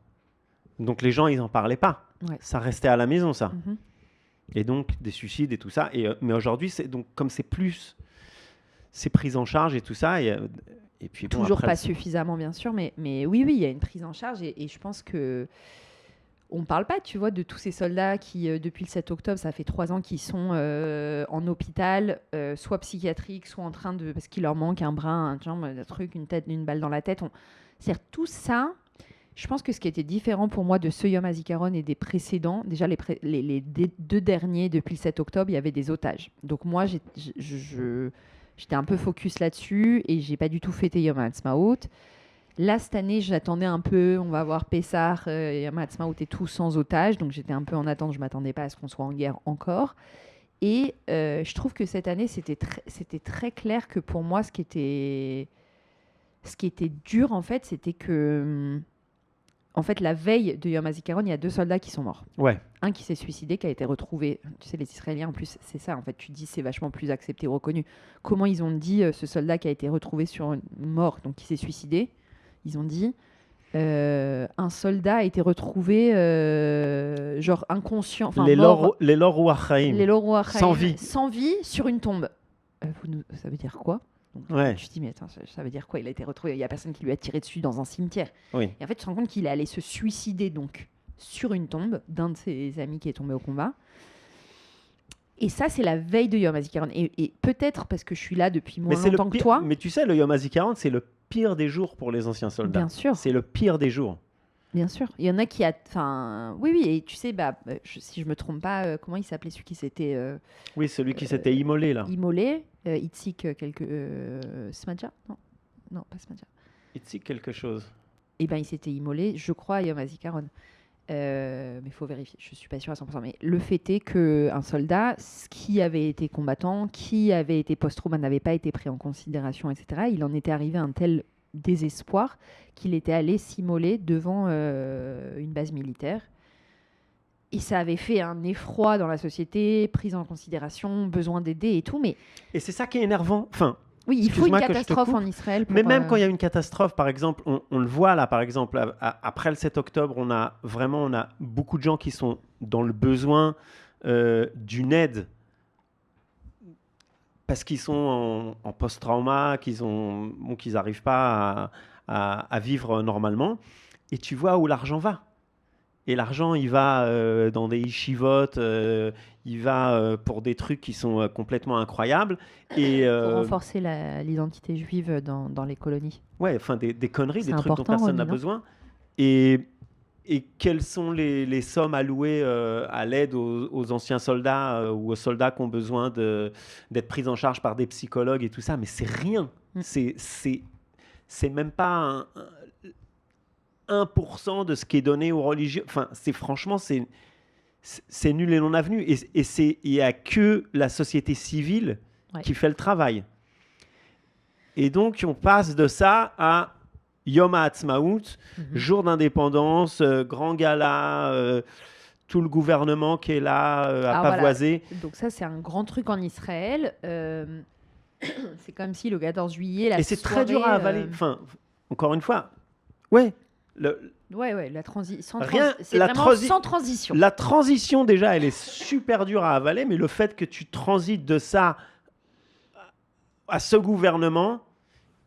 Donc, les gens, ils n'en parlaient pas. Ouais. Ça restait à la maison, ça. Mm-hmm. Et donc, des suicides et tout ça. Mais aujourd'hui, donc, comme c'est pris en charge et tout ça. Et puis, bon, toujours après, pas suffisamment, bien sûr. Mais oui, il y a une prise en charge. Et je pense que... On ne parle pas, tu vois, de tous ces soldats qui, depuis le 7 octobre, ça fait 3 ans qu'ils sont en hôpital, soit psychiatrique, soit en train de... Parce qu'il leur manque un bras, un truc, une tête, une balle dans la tête. C'est-à-dire tout ça, je pense que ce qui était différent pour moi de ce Yom HaZikaron et des précédents, déjà les deux derniers, depuis le 7 octobre, il y avait des otages. Donc moi, j'étais un peu focus là-dessus et j'ai pas du tout fêté Yom HaAtzmaut. Là, cette année, j'attendais un peu. On va voir Pessah, Yom HaAtzmaut et tout sans otages. Donc, j'étais un peu en attente. Je ne m'attendais pas à ce qu'on soit en guerre encore. Et je trouve que cette année, c'était très clair que pour moi, ce qui était dur, en fait, c'était que... En fait, la veille de Yom HaZikaron, il y a 2 soldats qui sont morts. Ouais. Un qui s'est suicidé, qui a été retrouvé. Tu sais, les Israéliens, en plus, c'est ça. En fait, tu dis, c'est vachement plus accepté, reconnu. Comment ils ont dit ce soldat qui a été retrouvé sur une mort, donc qui s'est suicidé? Ils ont dit un soldat a été retrouvé genre inconscient, les mort, Lor Ruachaim, sans vie sur une tombe. Ça veut dire quoi? Donc, tu te dis mais attends, ça veut dire quoi? Il a été retrouvé, il y a personne qui lui a tiré dessus dans un cimetière. Oui. Et en fait, tu te rends compte qu'il est allé se suicider donc sur une tombe d'un de ses amis qui est tombé au combat. Et ça, c'est la veille de Yom HaZikaron. Et peut-être parce que je suis là depuis moins longtemps que toi. Mais tu sais, le Yom HaZikaron, c'est le pire des jours pour les anciens soldats. Bien sûr. C'est le pire des jours. Bien sûr. Il y en a qui... Oui, et tu sais, si je me trompe pas, comment il s'appelait celui qui s'était... oui, celui qui s'était immolé, là. Immolé. Itzik Smadja? Non, pas Smadja. Itzik quelque chose. Eh bien, il s'était immolé, je crois, à Yom HaZikaron. Mais il faut vérifier, je ne suis pas sûre à 100%. Mais le fait est qu'un soldat qui avait été combattant, qui avait été post-trauma, n'avait pas été pris en considération, etc., il en était arrivé à un tel désespoir qu'il était allé s'immoler devant une base militaire. Et ça avait fait un effroi dans la société, prise en considération, besoin d'aider et tout. Mais Et c'est ça qui est énervant. Enfin, oui, il faut une excuse-moi que je te catastrophe coupe, en Israël. mais même quand il y a une catastrophe, par exemple, on le voit là, par exemple, après le 7 octobre, on a beaucoup de gens qui sont dans le besoin d'une aide parce qu'ils sont en post-trauma, qu'ils n'arrivent pas à vivre normalement. Et tu vois où l'argent va. Et l'argent, il va dans des yeshivot, il va pour des trucs qui sont complètement incroyables. Et, pour renforcer l'identité juive dans les colonies. Ouais, enfin des conneries, C'est des trucs dont important, personne n'a Romy, non besoin. Et quelles sont les sommes allouées à l'aide aux anciens soldats ou aux soldats qui ont besoin d'être pris en charge par des psychologues et tout ça? Mais c'est rien. C'est même pas 1% de ce qui est donné aux religieux. Enfin, franchement, c'est nul et non avenu. Et il n'y a que la société civile qui fait le travail. Et donc, on passe de ça à Yom HaAtzmaut, jour d'indépendance, grand gala, tout le gouvernement qui est là à pavoiser. Voilà. Donc ça, c'est un grand truc en Israël. C'est comme si le 14 juillet... Et c'est très dur à avaler. Enfin, encore une fois, ouais. La transition. C'est vraiment sans transition. La transition, déjà, elle est super dure à avaler, mais le fait que tu transites de ça à ce gouvernement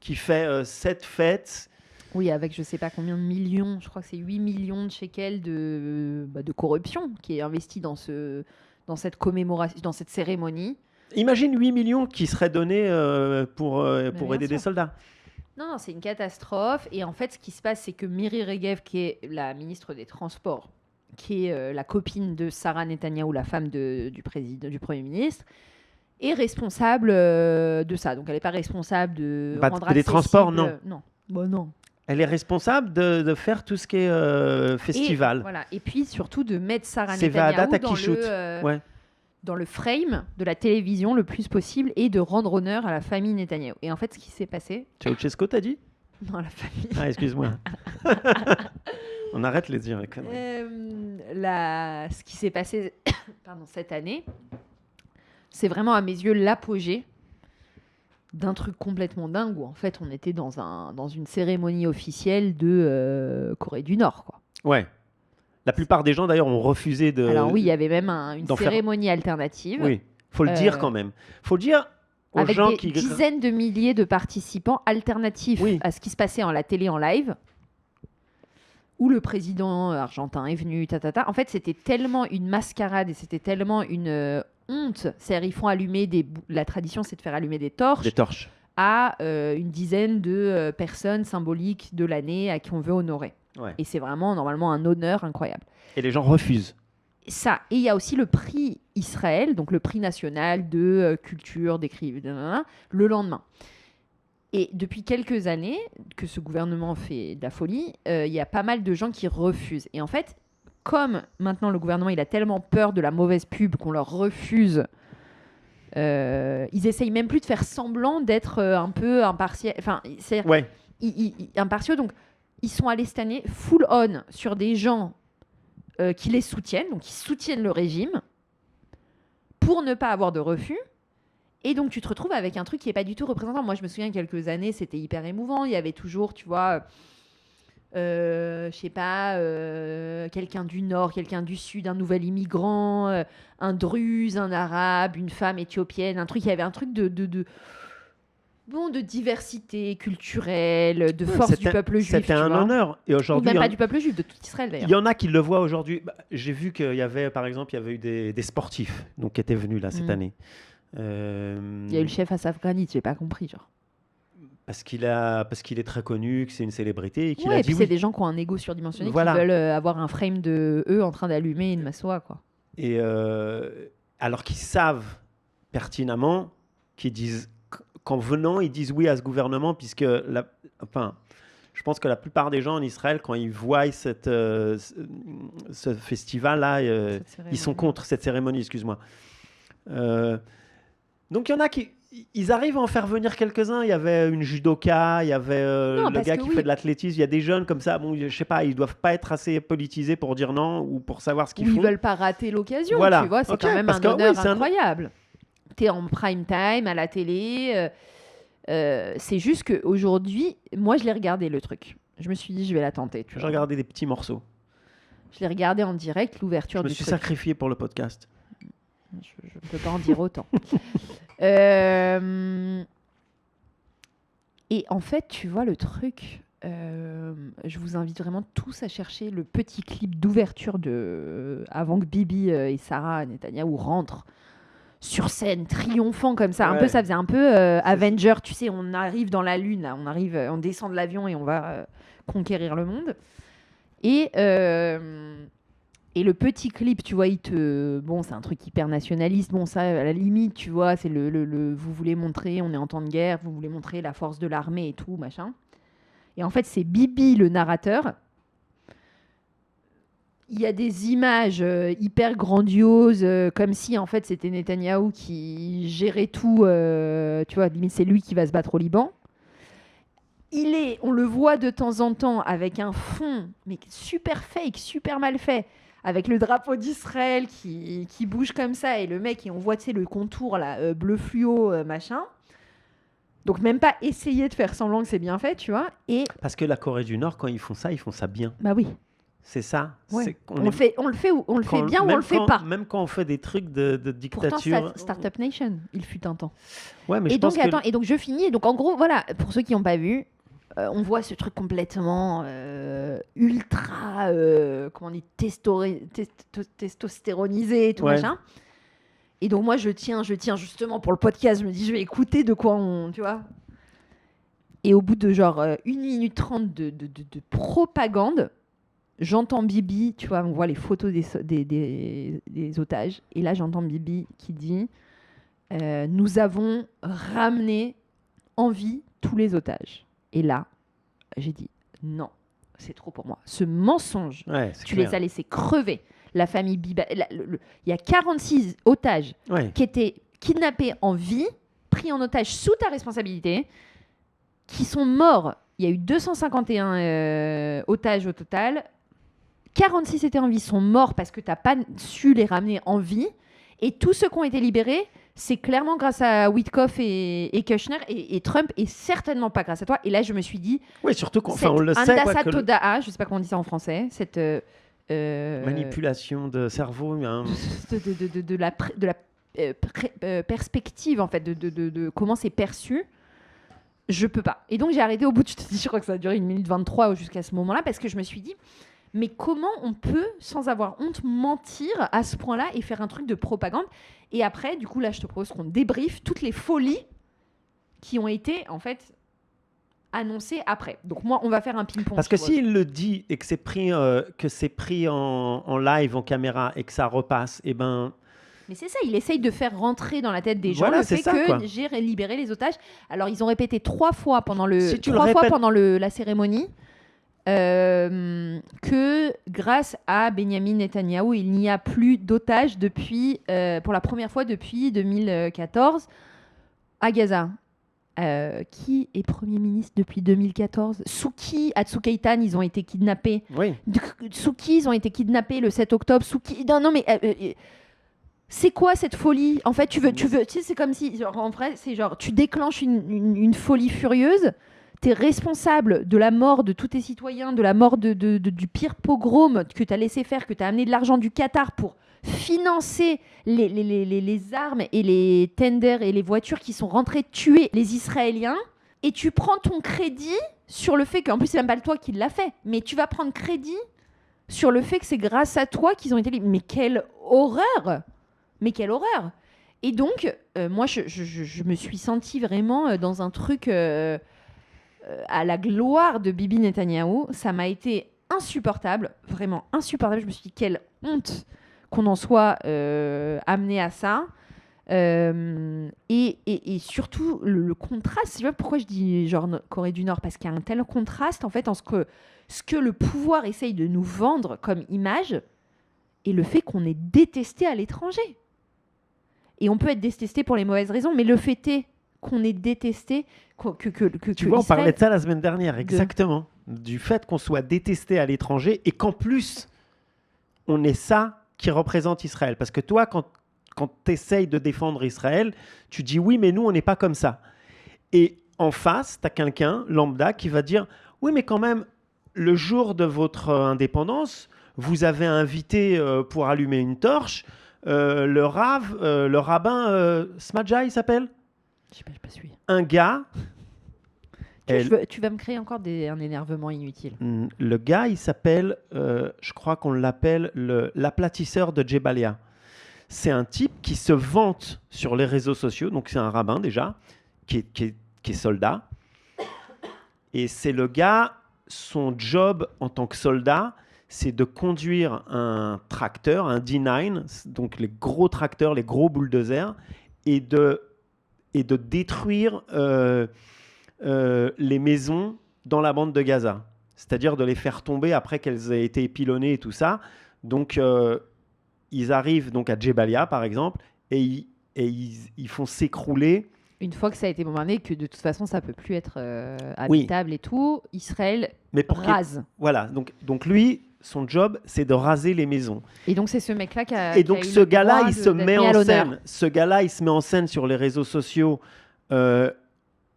qui fait cette fête... Oui, avec je ne sais pas combien de millions, je crois que c'est 8 millions de shekels de corruption qui est investi dans cette commémoration, dans cette cérémonie. Imagine 8 millions qui seraient donnés pour aider des soldats. Non, c'est une catastrophe. Et en fait, ce qui se passe, c'est que Miri Regev, qui est la ministre des Transports, qui est la copine de Sarah Netanyahou, la femme du Premier ministre, est responsable de ça. Donc, elle n'est pas responsable de rendre accessible... Des transports, non. Non. Bon, non. Elle est responsable de faire tout ce qui est festival. Et puis, surtout, de mettre Sarah Netanyahou dans le frame de la télévision le plus possible et de rendre honneur à la famille Netanyahou. Et en fait, ce qui s'est passé... Ceausescu, t'as dit? Non, la famille. Ah, excuse-moi. On arrête les dire. Ce qui s'est passé cette année, c'est vraiment à mes yeux l'apogée d'un truc complètement dingue où en fait on était dans une cérémonie officielle de Corée du Nord, quoi. Ouais. La plupart des gens d'ailleurs ont refusé de... Alors oui, il y avait même une cérémonie alternative. Oui, faut le dire quand même. Faut le dire aux avec gens des dizaines de milliers de participants alternatifs à ce qui se passait en la télé en live, où le président argentin est venu, En fait, c'était tellement une mascarade et c'était tellement une honte. C'est-à-dire, ils font allumer la tradition, c'est de faire allumer des torches. À une dizaine de personnes symboliques de l'année à qui on veut honorer. Ouais. Et c'est vraiment, normalement, un honneur incroyable. Et les gens refusent. Ça. Et il y a aussi le prix Israël, donc le prix national de culture, d'écrivain, le lendemain. Et depuis quelques années que ce gouvernement fait de la folie, il y a pas mal de gens qui refusent. Et en fait, comme maintenant le gouvernement il a tellement peur de la mauvaise pub qu'on leur refuse, ils essayent même plus de faire semblant d'être un peu impartial. Enfin, c'est impartiaux. Donc, ils sont allés cette année full on sur des gens qui les soutiennent, donc qui soutiennent le régime, pour ne pas avoir de refus. Et donc, tu te retrouves avec un truc qui n'est pas du tout représentant. Moi, je me souviens, il y a quelques années, c'était hyper émouvant. Il y avait toujours, tu vois, je sais pas, quelqu'un du Nord, quelqu'un du Sud, un nouvel immigrant, un Druze, un Arabe, une femme éthiopienne, un truc. Il y avait un truc de diversité culturelle, de force du peuple juif. C'était un honneur. Et aujourd'hui, ou même pas du peuple juif, de tout Israël d'ailleurs. Il y en a qui le voient aujourd'hui. J'ai vu qu'il y avait, par exemple, il y avait eu des sportifs donc, qui étaient venus là cette année. Il y a eu le chef Asaf Granit, j'ai pas compris, genre. Parce qu'il est très connu, que c'est une célébrité. Et qu'il a et dit puis c'est des gens qui ont un ego surdimensionné, qui veulent avoir un frame de eux en train d'allumer une massoa, quoi. Et alors qu'ils savent pertinemment, qu'ils disent, qu'en venant, ils disent oui à ce gouvernement, puisque, je pense que la plupart des gens en Israël, quand ils voient ce festival-là, ils sont contre cette cérémonie, excuse-moi. Donc il y en a qui... ils arrivent à en faire venir quelques-uns. Il y avait une judoka, il y avait Non, le parce gars que qui oui. fait de l'athlétisme. Il y a des jeunes comme ça. Bon, je sais pas, ils doivent pas être assez politisés pour dire non ou pour savoir ce qu'ils Où ils font. veulent pas rater l'occasion, Voilà. tu vois, c'est Ok, quand même parce un que, honneur oui, c'est un- incroyable. T'es en prime time à la télé. C'est juste qu'aujourd'hui, moi, je l'ai regardé le truc. Je me suis dit, je vais la tenter. Tu J'ai vois. regardé des petits morceaux. Je l'ai regardé en direct, l'ouverture Je me du suis truc. sacrifié pour le podcast. Je ne peux pas en dire autant. Euh, Et en fait, tu vois le truc. Je vous invite vraiment tous à chercher le petit clip d'ouverture avant que Bibi et Sarah Netanyahu rentrent sur scène, triomphant comme ça. Un Ouais. peu, ça faisait un peu Avenger. Tu sais, on arrive dans la lune, là, on descend de l'avion et on va conquérir le monde. Et le petit clip, tu vois, bon, c'est un truc hyper nationaliste. Bon, ça, à la limite, tu vois, c'est vous voulez montrer, on est en temps de guerre, vous voulez montrer la force de l'armée et tout, machin. Et en fait, c'est Bibi, le narrateur. Il y a des images hyper grandioses, comme si, en fait, c'était Netanyahou qui gérait tout. Tu vois, limite, c'est lui qui va se battre au Liban. On le voit de temps en temps avec un fond, mais super fake, super mal fait, avec le drapeau d'Israël qui bouge comme ça, et le mec, et on voit, tu sais, le contour là, bleu fluo, machin. Donc même pas essayer de faire semblant que c'est bien fait, tu vois. Et Parce que la Corée du Nord, quand ils font ça bien. bah oui, C'est ça. ouais. C'est qu'on on est- le fait bien ou on même le fait quand- pas. Même quand on fait des trucs de Pourtant, dictature. Startup Nation, il fut un temps. Ouais, mais je Et donc, pense que attends, et donc je finis. Et donc, en gros, voilà, pour ceux qui n'ont pas vu, on voit ce truc complètement ultra, comment on dit, testostéronisé et tout Ouais. machin. Et donc, moi, je tiens justement pour le podcast, je me dis, je vais écouter de quoi tu vois. Et au bout de genre 1 minute 30 de propagande, j'entends Bibi, tu vois, on voit les photos des otages. Et là, j'entends Bibi qui dit nous avons ramené en vie tous les otages. Et là, j'ai dit non, c'est trop pour moi. Ce mensonge, ouais, c'est tu clair. les as laissés crever. La famille Biba, il y a 46 otages Ouais. qui étaient kidnappés en vie, pris en otage sous ta responsabilité, qui sont morts. Il y a eu 251 otages au total. 46 étaient en vie, sont morts parce que tu n'as pas su les ramener en vie. Et tous ceux qui ont été libérés, c'est clairement grâce à Witkoff et Kushner et Trump, et certainement pas grâce à toi. Et là, je me suis dit, Oui, surtout qu'on cette on le sait. Andasa Que Toda'a, je sais pas comment on dit ça en français, cette manipulation de cerveau. Hein. de la perspective, en fait, de comment c'est perçu. Je peux pas. Et donc j'ai arrêté au bout de, je crois que ça a duré 1 minute 23 jusqu'à ce moment-là, parce que je me suis dit, mais comment on peut, sans avoir honte, mentir à ce point-là et faire un truc de propagande? Et après, du coup, là, je te propose qu'on débriefe toutes les folies qui ont été, en fait, annoncées après. Donc moi, on va faire un ping-pong. Parce que tu vois. s'il le dit et que c'est pris, en live, en caméra, et que ça repasse, et ben. Mais c'est ça, il essaye de faire rentrer dans la tête des gens Voilà, le c'est fait ça, que quoi. j'ai libéré les otages. Alors, ils ont répété 3 fois pendant, Si tu le répètes- la cérémonie que grâce à Benjamin Netanyahou, il n'y a plus d'otages depuis, pour la première fois depuis 2014 à Gaza. Qui est Premier ministre depuis 2014? Souki, Atsukeitan, ils ont été kidnappés. Oui. Souki, ils ont été kidnappés le 7 octobre. Souki, non mais... c'est quoi cette folie? En fait, tu sais, c'est comme si, genre, en vrai, c'est genre, tu déclenches une folie furieuse, t'es responsable de la mort de tous tes citoyens, de la mort du pire pogrom que t'as laissé faire, que t'as amené de l'argent du Qatar pour financer les armes et les tenders et les voitures qui sont rentrées tuer les Israéliens, et tu prends ton crédit sur le fait qu'en plus, c'est même pas toi qui l'as fait, mais tu vas prendre crédit sur le fait que c'est grâce à toi qu'ils ont été libres. Mais quelle horreur! Mais quelle horreur! Et donc, moi, je me suis sentie vraiment dans un truc à la gloire de Bibi Netanyahou. Ça m'a été insupportable, vraiment insupportable. Je me suis dit, quelle honte qu'on en soit amené à ça. Et surtout, le contraste. Tu vois pourquoi je dis genre Corée du Nord? Parce qu'il y a un tel contraste, en fait, en ce que le pouvoir essaye de nous vendre comme image et le fait qu'on est détesté à l'étranger. Et on peut être détesté pour les mauvaises raisons, mais le fait est qu'on ait détesté, Tu vois, on parlait de ça la semaine dernière, exactement. Du fait qu'on soit détesté à l'étranger et qu'en plus, on est ça qui représente Israël. Parce que toi, quand tu essayes de défendre Israël, tu dis oui, mais nous, on n'est pas comme ça. Et en face, tu as quelqu'un, lambda, qui va dire oui, mais quand même, le jour de votre indépendance, vous avez invité pour allumer une torche le rabbin Smadja, il s'appelle. Je sais pas suivi. Un gars. Tu vas me créer encore un énervement inutile. Le gars, il s'appelle, je crois qu'on l'appelle l'aplatisseur de Jebalia. C'est un type qui se vante sur les réseaux sociaux, donc c'est un rabbin déjà, qui est soldat. Et c'est le gars, son job en tant que soldat, c'est de conduire un tracteur, un D9, donc les gros tracteurs, les gros bulldozers, et de détruire les maisons dans la bande de Gaza. C'est-à-dire de les faire tomber après qu'elles aient été pilonnées et tout ça. Donc, ils arrivent donc à Jebalia, par exemple, et ils font s'écrouler. Une fois que ça a été bombardé, que de toute façon, ça ne peut plus être habitable et tout, Israël rase. Voilà, donc lui, son job, c'est de raser les maisons. Et donc, c'est ce mec-là qui a. Et donc, ce gars-là, il se met en scène. Ce gars-là, il se met en scène sur les réseaux sociaux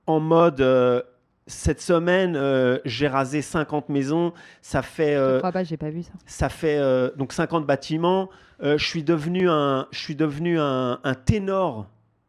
en mode cette semaine, j'ai rasé 50 maisons. Ça fait. Je ne crois pas, j'ai pas vu ça. Ça fait donc 50 bâtiments. Je suis devenu un ténor.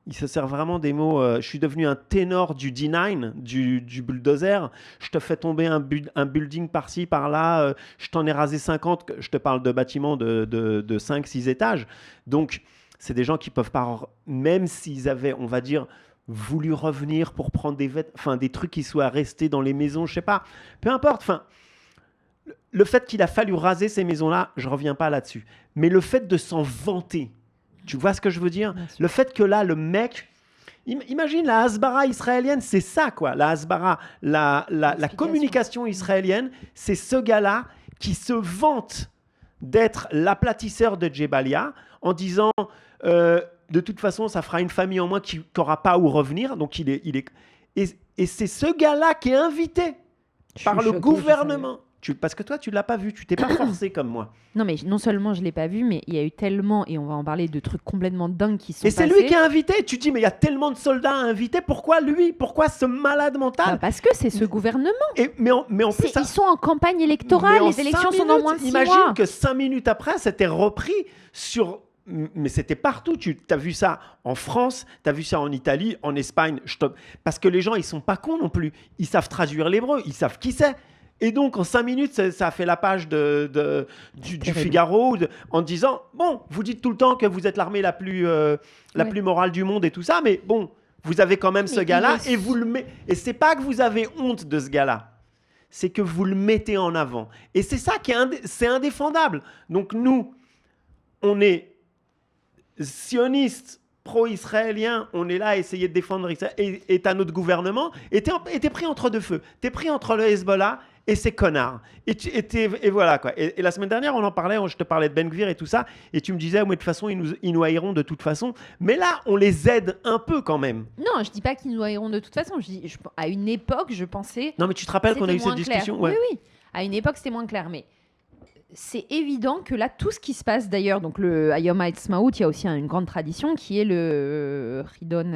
Il se sert vraiment des mots. Je suis devenu un ténor du D9, du bulldozer. Je te fais tomber un building par-ci, par-là. Je t'en ai rasé 50. Je te parle de bâtiments de 5-6 étages. Donc, c'est des gens qui peuvent pas, même s'ils avaient, on va dire, voulu revenir pour prendre des trucs qui soient restés dans les maisons, je sais pas. Peu importe. Le fait qu'il a fallu raser ces maisons-là, je reviens pas là-dessus. Mais le fait de s'en vanter, tu vois ce que je veux dire ? Le fait que là, le mec... Imagine la Hasbara israélienne, c'est ça, quoi. La Hasbara, la communication israélienne, c'est ce gars-là qui se vante d'être l'aplatisseur de Jebalia en disant de toute façon, ça fera une famille en moins qui n'aura pas où revenir. Donc, et c'est ce gars-là qui est invité par le gouvernement. Parce que toi, tu ne l'as pas vu, tu t'es pas forcé comme moi. Non, mais non seulement je ne l'ai pas vu, mais il y a eu tellement, et on va en parler, de trucs complètement dingues qui sont passés. Et c'est lui qui est invité. Tu te dis, mais il y a tellement de soldats invités, pourquoi lui ? Pourquoi ce malade mental ? Parce que c'est ce gouvernement. Mais en plus, ils sont en campagne électorale, les élections sont dans moins de 6 mois. Imagine que 5 minutes après, c'était repris sur... Mais c'était partout. Tu as vu ça en France, tu as vu ça en Italie, en Espagne. Parce que les gens, ils sont pas cons non plus. Ils savent traduire l'hébreu, ils savent qui c'est. Et donc, en 5 minutes, ça a fait la page du Figaro en disant « Bon, vous dites tout le temps que vous êtes l'armée la plus morale du monde et tout ça, mais bon, vous avez quand même ce gars-là et vous le mettez. Et c'est pas que vous avez honte de ce gars-là, c'est que vous le mettez en avant. Et c'est ça qui c'est indéfendable. Donc nous, on est sionistes, pro-israéliens, on est là à essayer de défendre Israël. Et t'as notre gouvernement, et t'es pris entre deux feux. T'es pris entre le Hezbollah et ces connards. Et voilà, quoi. Et la semaine dernière, on en parlait, je te parlais de Ben Gvir et tout ça, et tu me disais, mais de toute façon, ils nous haïront de toute façon. Mais là, on les aide un peu quand même. Non, je dis pas qu'ils nous haïront de toute façon. À une époque, je pensais... Non, mais tu te rappelles qu'on a eu cette discussion, ouais. Oui. À une époque, c'était moins clair, mais... C'est évident que là, tout ce qui se passe d'ailleurs, donc le Hayom Ha'atzmaut, il y a aussi une grande tradition qui est le Chidon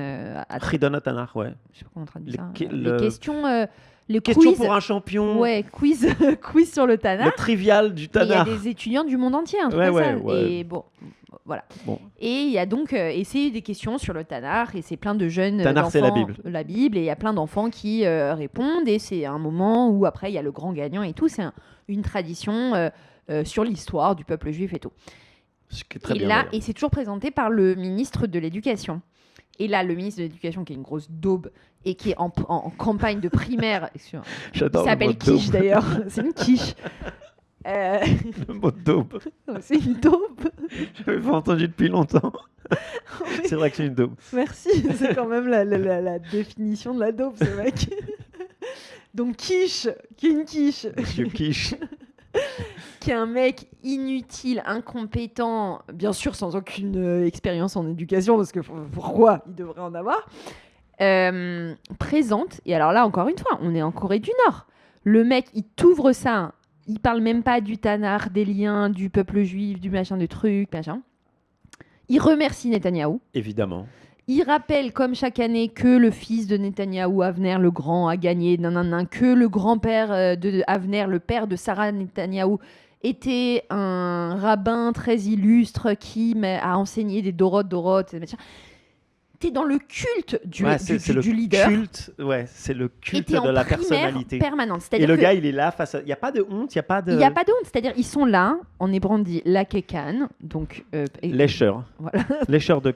Atanach, ouais. Je sais pas comment on traduit ça. Les questions... Les questions pour un champion. Ouais, quiz sur le Tanakh. Le trivial du Tanakh. Il y a des étudiants du monde entier, un truc comme ça. Et bon, voilà. Bon. Et il y a donc c'est des questions sur le Tanakh, et c'est plein de jeunes Tanakh, c'est la Bible. La Bible, et il y a plein d'enfants qui répondent, et c'est un moment où après il y a le grand gagnant et tout. C'est une tradition sur l'histoire du peuple juif et tout. Et c'est toujours présenté par le ministre de l'Éducation. Et là, le ministre de l'Éducation, qui est une grosse daube et qui est en campagne de primaire, il s'appelle quiche d'ailleurs, c'est une quiche. Le mot daube. C'est une daube. J'avais pas entendu depuis longtemps. C'est vrai que c'est une daube. Merci, c'est quand même la définition de la daube, ce mec. Donc quiche, qui est une quiche. Monsieur quiche. Qui est un mec inutile, incompétent, bien sûr sans aucune expérience en éducation, parce que pourquoi il devrait en avoir, présente, et alors là, encore une fois, on est en Corée du Nord. Le mec, il t'ouvre ça, il parle même pas du Tanar, des liens, du peuple juif, du machin, de truc, machin. Il remercie Netanyahou. Évidemment. Il rappelle, comme chaque année, que le fils de Netanyahou, Avner le Grand, a gagné, que le grand-père de Avner, le père de Sarah Netanyahou, était un rabbin très illustre qui a enseigné des Dorot, t'es dans le culte du leader. C'est le culte de la personnalité permanente. Et le gars, il est là face à... Il n'y a pas de honte, il n'y a pas de... Il n'y a pas de honte, c'est-à-dire ils sont là, en hébreu on dit la kekan, donc... lécheur. Voilà. Lécheur de...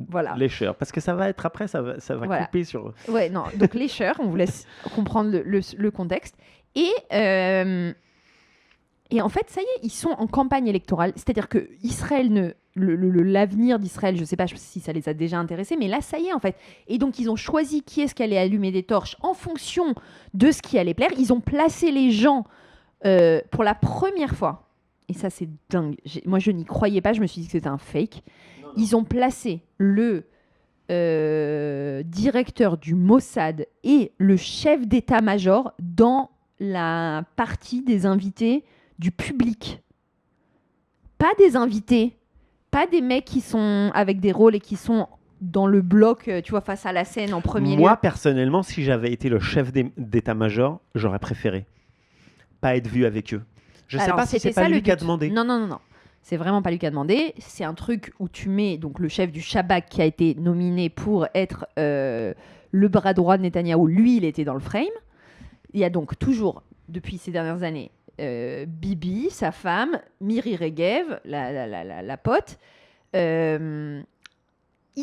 Voilà. Lécheur, parce que ça va être après, ça va voilà. couper sur... Ouais, non, donc lécheur, on vous laisse comprendre le contexte. Et en fait, ça y est, ils sont en campagne électorale, c'est-à-dire que Israël l'avenir d'Israël, je ne sais pas si ça les a déjà intéressés, mais là, ça y est, en fait. Et donc, ils ont choisi qui est-ce qui allait allumer des torches en fonction de ce qui allait plaire. Ils ont placé les gens pour la première fois. Et ça, c'est dingue. Moi, je n'y croyais pas. Je me suis dit que c'était un fake. Non. Ils ont placé le directeur du Mossad et le chef d'état-major dans la partie des invités du public. Pas des invités. Pas des mecs qui sont avec des rôles et qui sont dans le bloc, tu vois, face à la scène en premier lieu. Moi, personnellement, si j'avais été le chef d'état-major, j'aurais préféré pas être vu avec eux. Je ne sais pas si c'est pas lui qui a demandé. Non. C'est vraiment pas lui qui a demandé. C'est un truc où tu mets donc le chef du Shabak qui a été nominé pour être le bras droit de Netanyahou. Lui, il était dans le frame. Il y a donc toujours, depuis ces dernières années, Bibi, sa femme, Miri Regev, la pote. Ils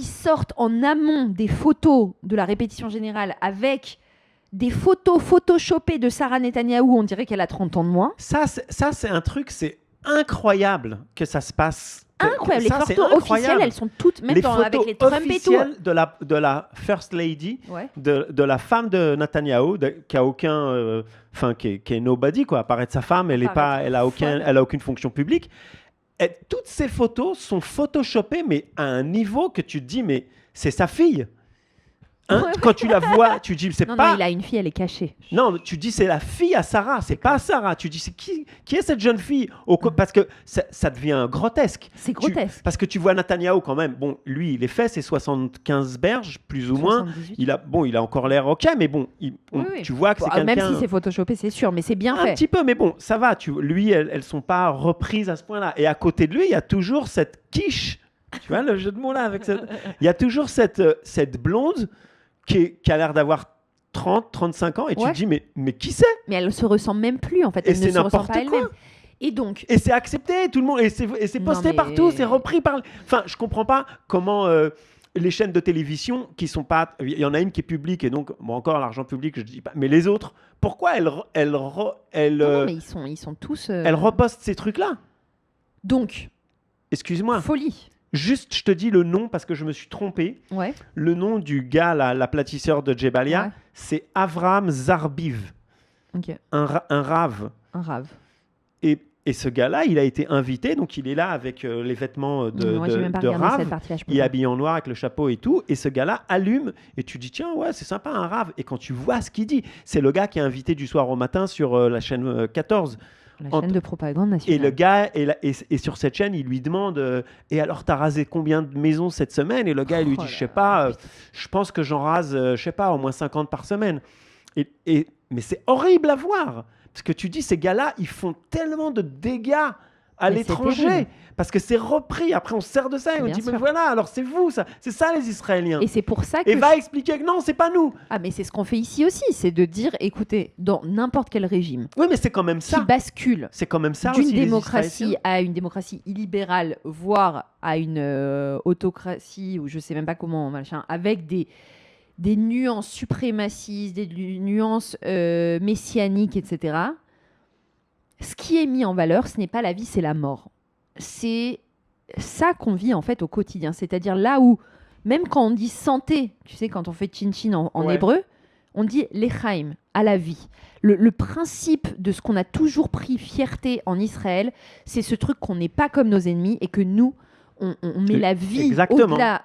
sortent en amont des photos de la répétition générale avec des photos photoshopées de Sarah Netanyahou. On dirait qu'elle a 30 ans de moins. Ça c'est un truc, c'est incroyable que ça se passe. Incroyable. Les photos officielles, elles sont toutes, même avec les Trump et tout. De la First Lady, de la femme de Netanyahou, qui a aucun... qui est nobody, quoi. À part être sa femme, elle a aucune fonction publique. Et toutes ces photos sont photoshopées, mais à un niveau que tu te dis, mais c'est sa fille. Quand tu la vois, tu dis, c'est pas... Non, il a une fille, elle est cachée. Non, tu dis, c'est la fille à Sarah, c'est pas Sarah. Tu dis, c'est qui est cette jeune fille parce que ça devient grotesque. C'est grotesque. Parce que tu vois Netanyahou quand même, bon, lui, il est fait, c'est 75 berges, plus ou 78. moins. Il a encore l'air ok, mais bon, tu vois que c'est quelqu'un... Même si c'est photoshopé, c'est sûr, mais c'est bien fait. Un petit peu, mais bon, ça va. Lui, elles sont pas reprises à ce point-là. Et à côté de lui, il y a toujours cette quiche. Tu vois le jeu de mots là avec il y a toujours cette blonde qui a l'air d'avoir 30, 35 ans, et tu te dis, mais qui c'est ? Mais elle se ressemble même plus, en fait. Elle ne se ressemble pas elle-même. Et c'est accepté, tout le monde, et c'est posté partout, c'est repris par... Enfin, je comprends pas comment les chaînes de télévision qui sont pas... Il y en a une qui est publique, et donc, bon, encore l'argent public, je dis pas... Mais les autres, pourquoi elles non, mais ils sont tous... Elles repostent ces trucs-là. Donc... Excuse-moi. Folie. Juste, je te dis le nom parce que je me suis trompé. Ouais. Le nom du gars, l'aplatisseur de Jebalia, c'est Avraham Zarbiv. Okay. Un rave. Un rave. Et ce gars-là, il a été invité, donc il est là avec les vêtements de rave. Il est habillé en noir avec le chapeau et tout. Et ce gars-là allume et tu dis, tiens, ouais, c'est sympa, un rave. Et quand tu vois ce qu'il dit, c'est le gars qui est invité du soir au matin sur la chaîne 14. La chaîne de propagande nationale. Et le gars, et sur cette chaîne, il lui demande et alors, t'as rasé combien de maisons cette semaine ? Et le gars, il lui dit, je sais pas, je pense que j'en rase, je sais pas, au moins 50 par semaine. Mais c'est horrible à voir. Parce que tu dis, ces gars-là, ils font tellement de dégâts à l'étranger. Parce que c'est repris. Après, on se sert de ça et on dit, mais voilà, alors c'est vous, ça. C'est ça, les Israéliens. Et c'est pour ça que... Et va expliquer que non, c'est pas nous. Ah, mais c'est ce qu'on fait ici aussi. C'est de dire, écoutez, dans n'importe quel régime... Oui, mais c'est quand même ça. Qui bascule c'est quand même ça d'une aussi, démocratie à une démocratie illibérale, voire à une autocratie, ou je sais même pas comment, machin, avec des nuances suprémacistes, des nuances messianiques, etc. Ce qui est mis en valeur, ce n'est pas la vie, c'est la mort. C'est ça qu'on vit en fait au quotidien. C'est-à-dire là où, même quand on dit santé, tu sais, quand on fait chin-chin en hébreu, on dit lechaim, à la vie. Le principe de ce qu'on a toujours pris fierté en Israël, c'est ce truc qu'on n'est pas comme nos ennemis et que nous, on met la vie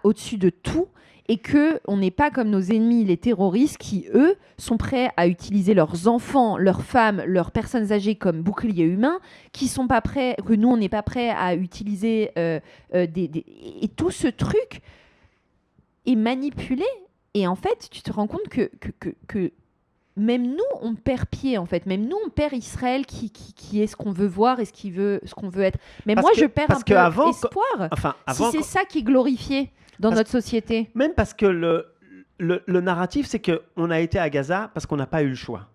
au-dessus de tout. et qu'on n'est pas comme nos ennemis, les terroristes, qui, eux, sont prêts à utiliser leurs enfants, leurs femmes, leurs personnes âgées comme boucliers humains, qui sont pas prêts, que nous, on n'est pas prêts à utiliser et tout ce truc est manipulé. Et en fait, tu te rends compte que même nous, on perd pied, en fait. Même nous, on perd Israël qui est ce qu'on veut voir et ce qu'on veut être. Mais moi, je perds un peu espoir. Si c'est ça qui est glorifié dans notre société. Même parce que le narratif, c'est qu'on a été à Gaza parce qu'on n'a pas eu le choix.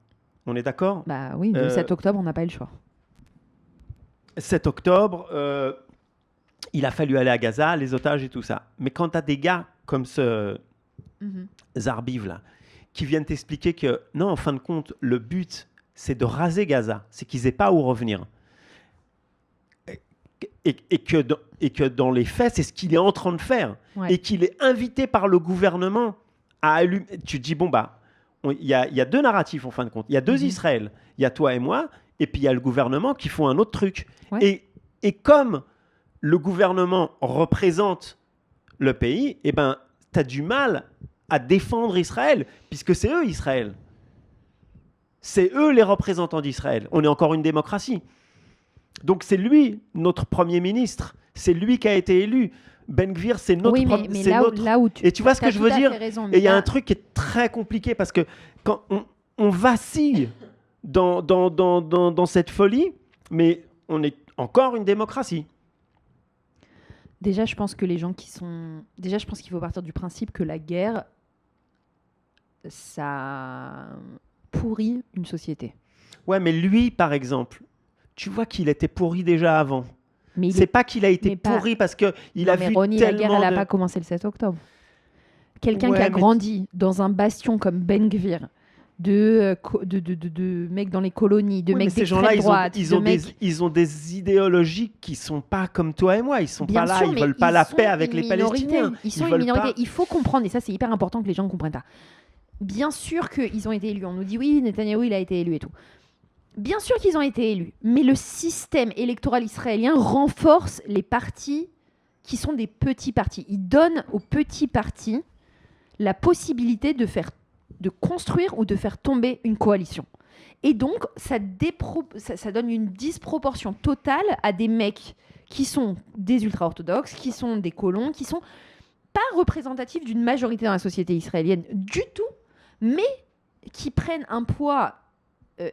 On est d'accord ? Bah oui, le 7 octobre, on n'a pas eu le choix. 7 octobre, il a fallu aller à Gaza, les otages et tout ça. Mais quand tu as des gars comme ce Zarbiv, là, qui viennent t'expliquer que non, en fin de compte, le but, c'est de raser Gaza, c'est qu'ils n'aient pas où revenir. Et que dans les faits, c'est ce qu'il est en train de faire. Ouais. Et qu'il est invité par le gouvernement à allumer. Tu te dis, bon, bah, il y a deux narratifs, en fin de compte. Il y a deux Israël. Il y a toi et moi, et puis il y a le gouvernement qui font un autre truc. Ouais. Et comme le gouvernement représente le pays, eh ben, tu as du mal à défendre Israël, puisque c'est eux Israël. C'est eux les représentants d'Israël. On est encore une démocratie. Donc c'est lui, notre Premier ministre. C'est lui qui a été élu. Ben Gvir, c'est notre... Oui, mais là où et tu vois ce que je veux dire ? Et il y a un truc qui est très compliqué, parce que quand on vacille dans cette folie, mais on est encore une démocratie. Déjà, je pense que les gens qui sont... Déjà, je pense qu'il faut partir du principe que la guerre, ça pourrit une société. Ouais, mais lui, par exemple, tu vois qu'il était pourri déjà avant. Mais c'est pas qu'il a été pourri parce qu'il a vu Ronnie, tellement... La guerre, elle n'a pas commencé le 7 octobre. Quelqu'un qui a grandi dans un bastion comme Ben Gvir, de mecs dans les colonies, de mecs d'extrême droite. Ils ont des idéologies qui sont pas comme toi et moi. Ils sont pas là, ils veulent pas la paix avec les Palestiniens. Ils sont une minorité. Il faut comprendre, et ça c'est hyper important que les gens ne comprennent pas. Bien sûr qu'ils ont été élus. On nous dit oui, Netanyahou il a été élu et tout. Bien sûr qu'ils ont été élus, mais le système électoral israélien renforce les partis qui sont des petits partis. Il donne aux petits partis la possibilité de construire ou de faire tomber une coalition. Et donc, ça donne une disproportion totale à des mecs qui sont des ultra-orthodoxes, qui sont des colons, qui sont pas représentatifs d'une majorité dans la société israélienne du tout, mais qui prennent un poids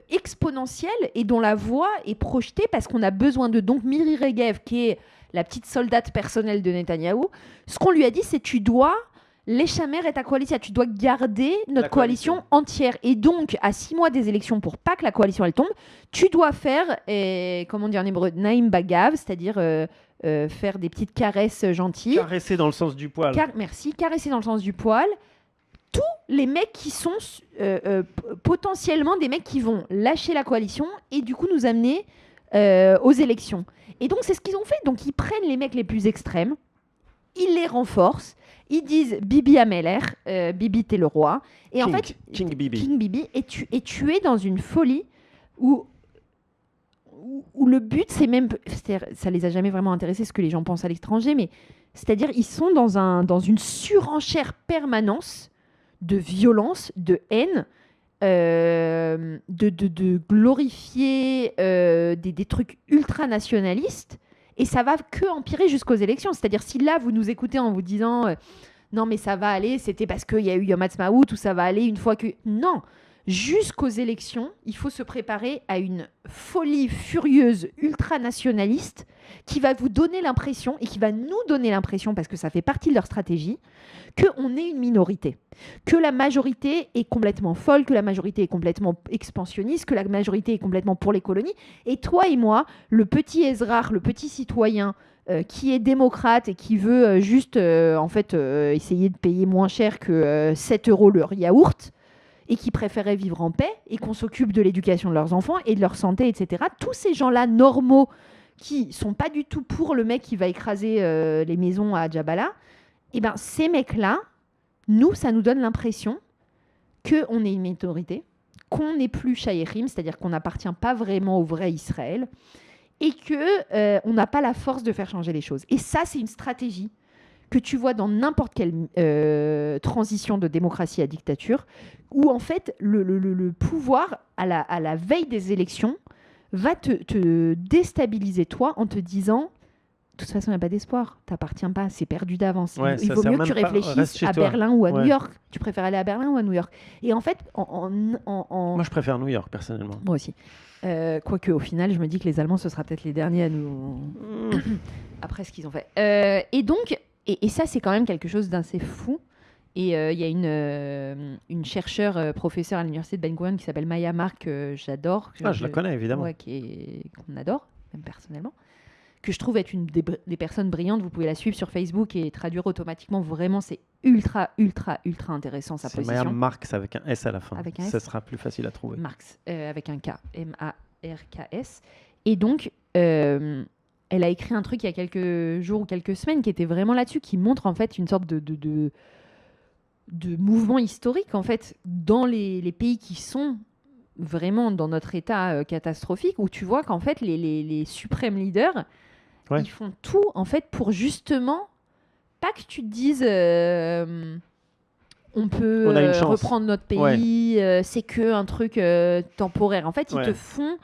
exponentiel et dont la voix est projetée parce qu'on a besoin d'eux. Donc, Miri Regev, qui est la petite soldate personnelle de Netanyahou, ce qu'on lui a dit, c'est tu dois... l'échamer est ta coalition, tu dois garder notre coalition entière. Et donc, à 6 mois des élections, pour pas que la coalition elle tombe, tu dois faire, comment dire en hébreu, naïm bagav, c'est-à-dire faire des petites caresses gentilles. Caresser dans le sens du poil. Merci, caresser dans le sens du poil. Tous les mecs qui sont potentiellement des mecs qui vont lâcher la coalition et du coup nous amener aux élections. Et donc, c'est ce qu'ils ont fait. Donc, ils prennent les mecs les plus extrêmes, ils les renforcent. Ils disent Bibi Ameler, Bibi t'es le roi. Et en fait, King Bibi. King Bibi. Et tu es dans une folie où le but, c'est même... Ça les a jamais vraiment intéressés ce que les gens pensent à l'étranger, mais c'est-à-dire ils sont dans une surenchère permanence de violence, de haine, de glorifier des trucs ultranationalistes. Et ça va que empirer jusqu'aux élections. C'est-à-dire, si là, vous nous écoutez en vous disant non, mais ça va aller, c'était parce qu'il y a eu Yom Ha'atzmaout, ou ça va aller une fois que... Non, jusqu'aux élections, il faut se préparer à une folie furieuse, ultranationaliste, qui va vous donner l'impression, et qui va nous donner l'impression, parce que ça fait partie de leur stratégie, qu'on est une minorité, que la majorité est complètement folle, que la majorité est complètement expansionniste, que la majorité est complètement pour les colonies. Et toi et moi, le petit Ezrar, le petit citoyen qui est démocrate et qui veut juste essayer de payer moins cher que 7 € leur yaourt, et qui préféraient vivre en paix et qu'on s'occupe de l'éducation de leurs enfants et de leur santé, etc. Tous ces gens-là normaux qui sont pas du tout pour le mec qui va écraser les maisons à Djabala, eh ben, ces mecs-là, nous, ça nous donne l'impression qu'on est une minorité, qu'on n'est plus shayerim, c'est-à-dire qu'on n'appartient pas vraiment au vrai Israël, et qu'on n'a pas la force de faire changer les choses. Et ça, c'est une stratégie que tu vois dans n'importe quelle transition de démocratie à dictature, où en fait le pouvoir, à la veille des élections, va te déstabiliser toi en te disant de toute façon, il n'y a pas d'espoir. T'appartiens pas, c'est perdu d'avance. Ouais, Il ça vaut sert mieux que même tu pas, reste réfléchisses chez à toi. Berlin ou à New Ouais. York. Tu préfères aller à Berlin ou à New York. Et en fait, Moi, je préfère New York, personnellement. moi aussi. Quoique, au final, je me dis que les Allemands, ce sera peut-être les derniers à nous... Après ce qu'ils ont fait. Et donc, et ça, c'est quand même quelque chose d'assez fou. Et il y a une chercheure, professeure à l'université de Ben Gurion qui s'appelle Maya Mark, que j'adore. Je la connais, évidemment. Ouais, qu'on adore, même personnellement. Que je trouve être une des personnes brillantes. Vous pouvez la suivre sur Facebook et traduire automatiquement. Vraiment, c'est ultra, ultra, ultra intéressant, sa C'est position. Maya Marx avec un S à la fin. Avec un S. Ça sera plus facile à trouver. Marx, avec un K, M-A-R-K-S. Et donc, elle a écrit un truc il y a quelques jours ou quelques semaines qui était vraiment là-dessus, qui montre en fait une sorte de mouvement historique en fait dans les pays qui sont vraiment dans notre état catastrophique, où tu vois qu'en fait les suprêmes leaders, Ouais. ils font tout en fait pour justement pas que tu te dises on peut On a une chance. reprendre notre pays, c'est que un truc temporaire. En fait, ils Ouais. te font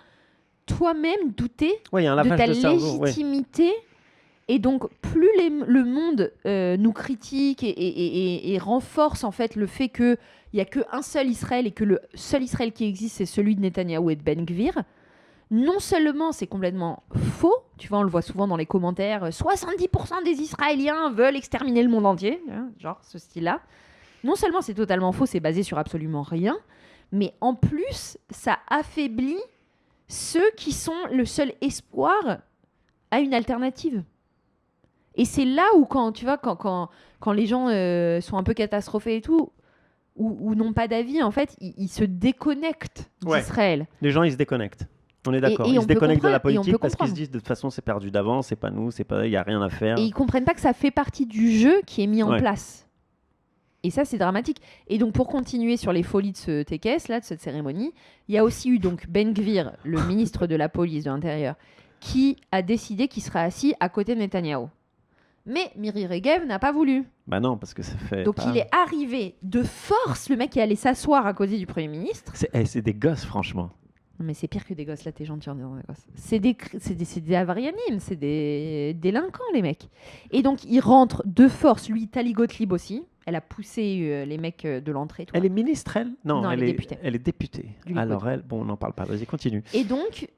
toi-même douter Ouais, il y a un de lavage ta de cerveau. Ouais. légitimité. Et donc, plus le monde nous critique et renforce en fait le fait qu'il n'y a qu'un seul Israël et que le seul Israël qui existe, c'est celui de Netanyahou et de Ben Gvir, non seulement c'est complètement faux, tu vois, on le voit souvent dans les commentaires, 70% des Israéliens veulent exterminer le monde entier, hein, genre ce style-là. Non seulement c'est totalement faux, c'est basé sur absolument rien, mais en plus, ça affaiblit ceux qui sont le seul espoir à une alternative. Et c'est là où, quand les gens sont un peu catastrophés et tout, ou n'ont pas d'avis, en fait, ils se déconnectent d'Israël. Les gens, ils se déconnectent. On est d'accord. Et Ils on se peut déconnectent de la comprendre, et on politique peut parce qu'ils se comprendre. disent de toute façon, c'est perdu d'avance, c'est pas nous, il n'y a rien à faire. Et ils comprennent pas que ça fait partie du jeu qui est mis en Ouais. place. Et ça, c'est dramatique. Et donc, pour continuer sur les folies de ce TKS, là, de cette cérémonie, il y a aussi eu donc Ben Gvir, le ministre de la police de l'Intérieur, qui a décidé qu'il serait assis à côté de Netanyahou. Mais Miri Regev n'a pas voulu. Bah non, parce que ça fait. Donc pas- il est arrivé de force, le mec est allé s'asseoir à côté du Premier ministre. C'est des gosses, franchement. Non, mais c'est pire que des gosses, là t'es gentil en disant des gosses. C'est des avarianimes, c'est des délinquants les mecs. Et donc il rentre de force, lui, Tali Gottlieb aussi. Elle a poussé les mecs de l'entrée. tout Elle ça. est ministre, elle Non, elle est députée. Elle est députée. Du Likoud. Alors elle, bon, on n'en parle pas. Vas-y, continue. Et donc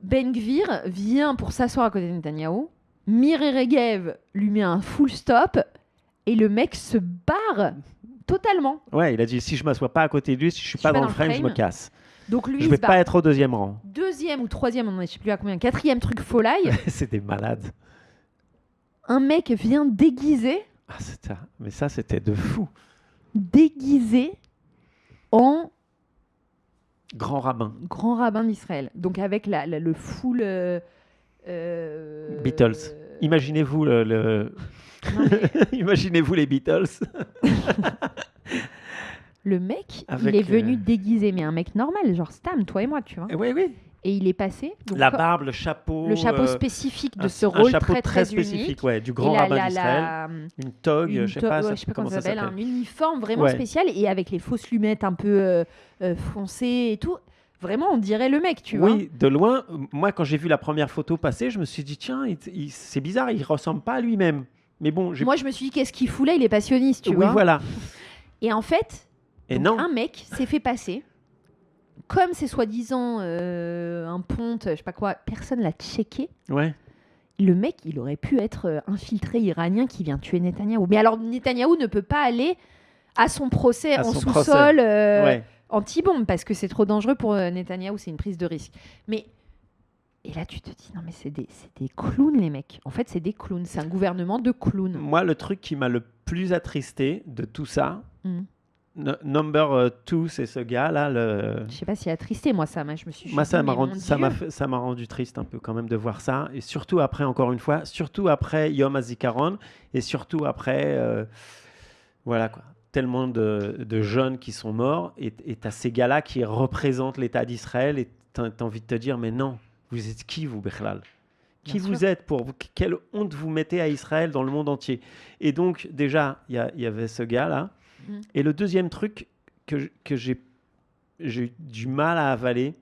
Ben Gvir vient pour s'asseoir à côté de Netanyahou. Miri Regev lui met un full stop et le mec se barre totalement. Ouais, il a dit si je m'assois pas à côté de lui, si je suis pas dans le frame, je me casse. Donc lui, Je il vais se barre. pas être au deuxième rang. Deuxième ou troisième, on en est, je sais plus à combien, quatrième truc folie, C'est des malades. un mec vient déguisé Mais ça, c'était de fou. en Grand rabbin. grand rabbin d'Israël. Donc avec le full... Beatles. Imaginez-vous Non, mais Imaginez-vous les Beatles. le mec, Avec, il est venu déguisé, mais un mec normal, genre Stam, toi et moi, tu vois. Oui, oui. Et il est passé... donc, La barbe, le chapeau. le chapeau spécifique de ce un rôle chapeau très, très spécifique, unique. ouais, du Et grand rabbin d'Israël. Une togue, une je sais to- pas, ouais, ça- je sais pas comment comment ça s'appelle, un s'appelle. uniforme vraiment Ouais. spécial et avec les fausses lunettes un peu foncées et tout. Vraiment, on dirait le mec, tu vois. Oui, de loin, moi quand j'ai vu la première photo passer, je me suis dit tiens, c'est bizarre, il ressemble pas à lui-même. Mais bon, Moi, je me suis dit, qu'est-ce qu'il fout là? Il est passionniste, tu oui, vois. voilà. Et en fait, Et donc, non, un mec s'est fait passer. Comme c'est soi-disant un ponte, je sais pas quoi, personne l'a checké. ouais. Le mec, il aurait pu être infiltré iranien qui vient tuer Netanyahou. Mais alors, Netanyahou ne peut pas aller à son procès À en son sous-sol Ouais. anti-bombe parce que c'est trop dangereux pour Netanyahou, c'est une prise de risque. Mais et là, tu te dis, non mais c'est des clowns les mecs. En fait, c'est des clowns. C'est un gouvernement de clowns. Moi, le truc qui m'a le plus attristé de tout ça, Mm. Number 2, c'est ce gars-là. Je sais pas si attristé, moi, ça. Je me suis Moi, dit, ça m'a mais rendu, mon Dieu. ça m'a rendu triste un peu quand même de voir ça. Et surtout après, encore une fois, surtout après Yom HaZikaron et surtout après, voilà quoi, tellement de jeunes qui sont morts et t'as ces gars-là qui représentent l'État d'Israël et t'as envie de te dire, mais non, vous êtes qui vous, Bechlal? Qui Bien vous sûr. êtes quelle honte vous mettez à Israël dans le monde entier. Et donc, déjà, il y avait ce gars-là. Mhm. Et le deuxième truc que j'ai eu du mal à avaler,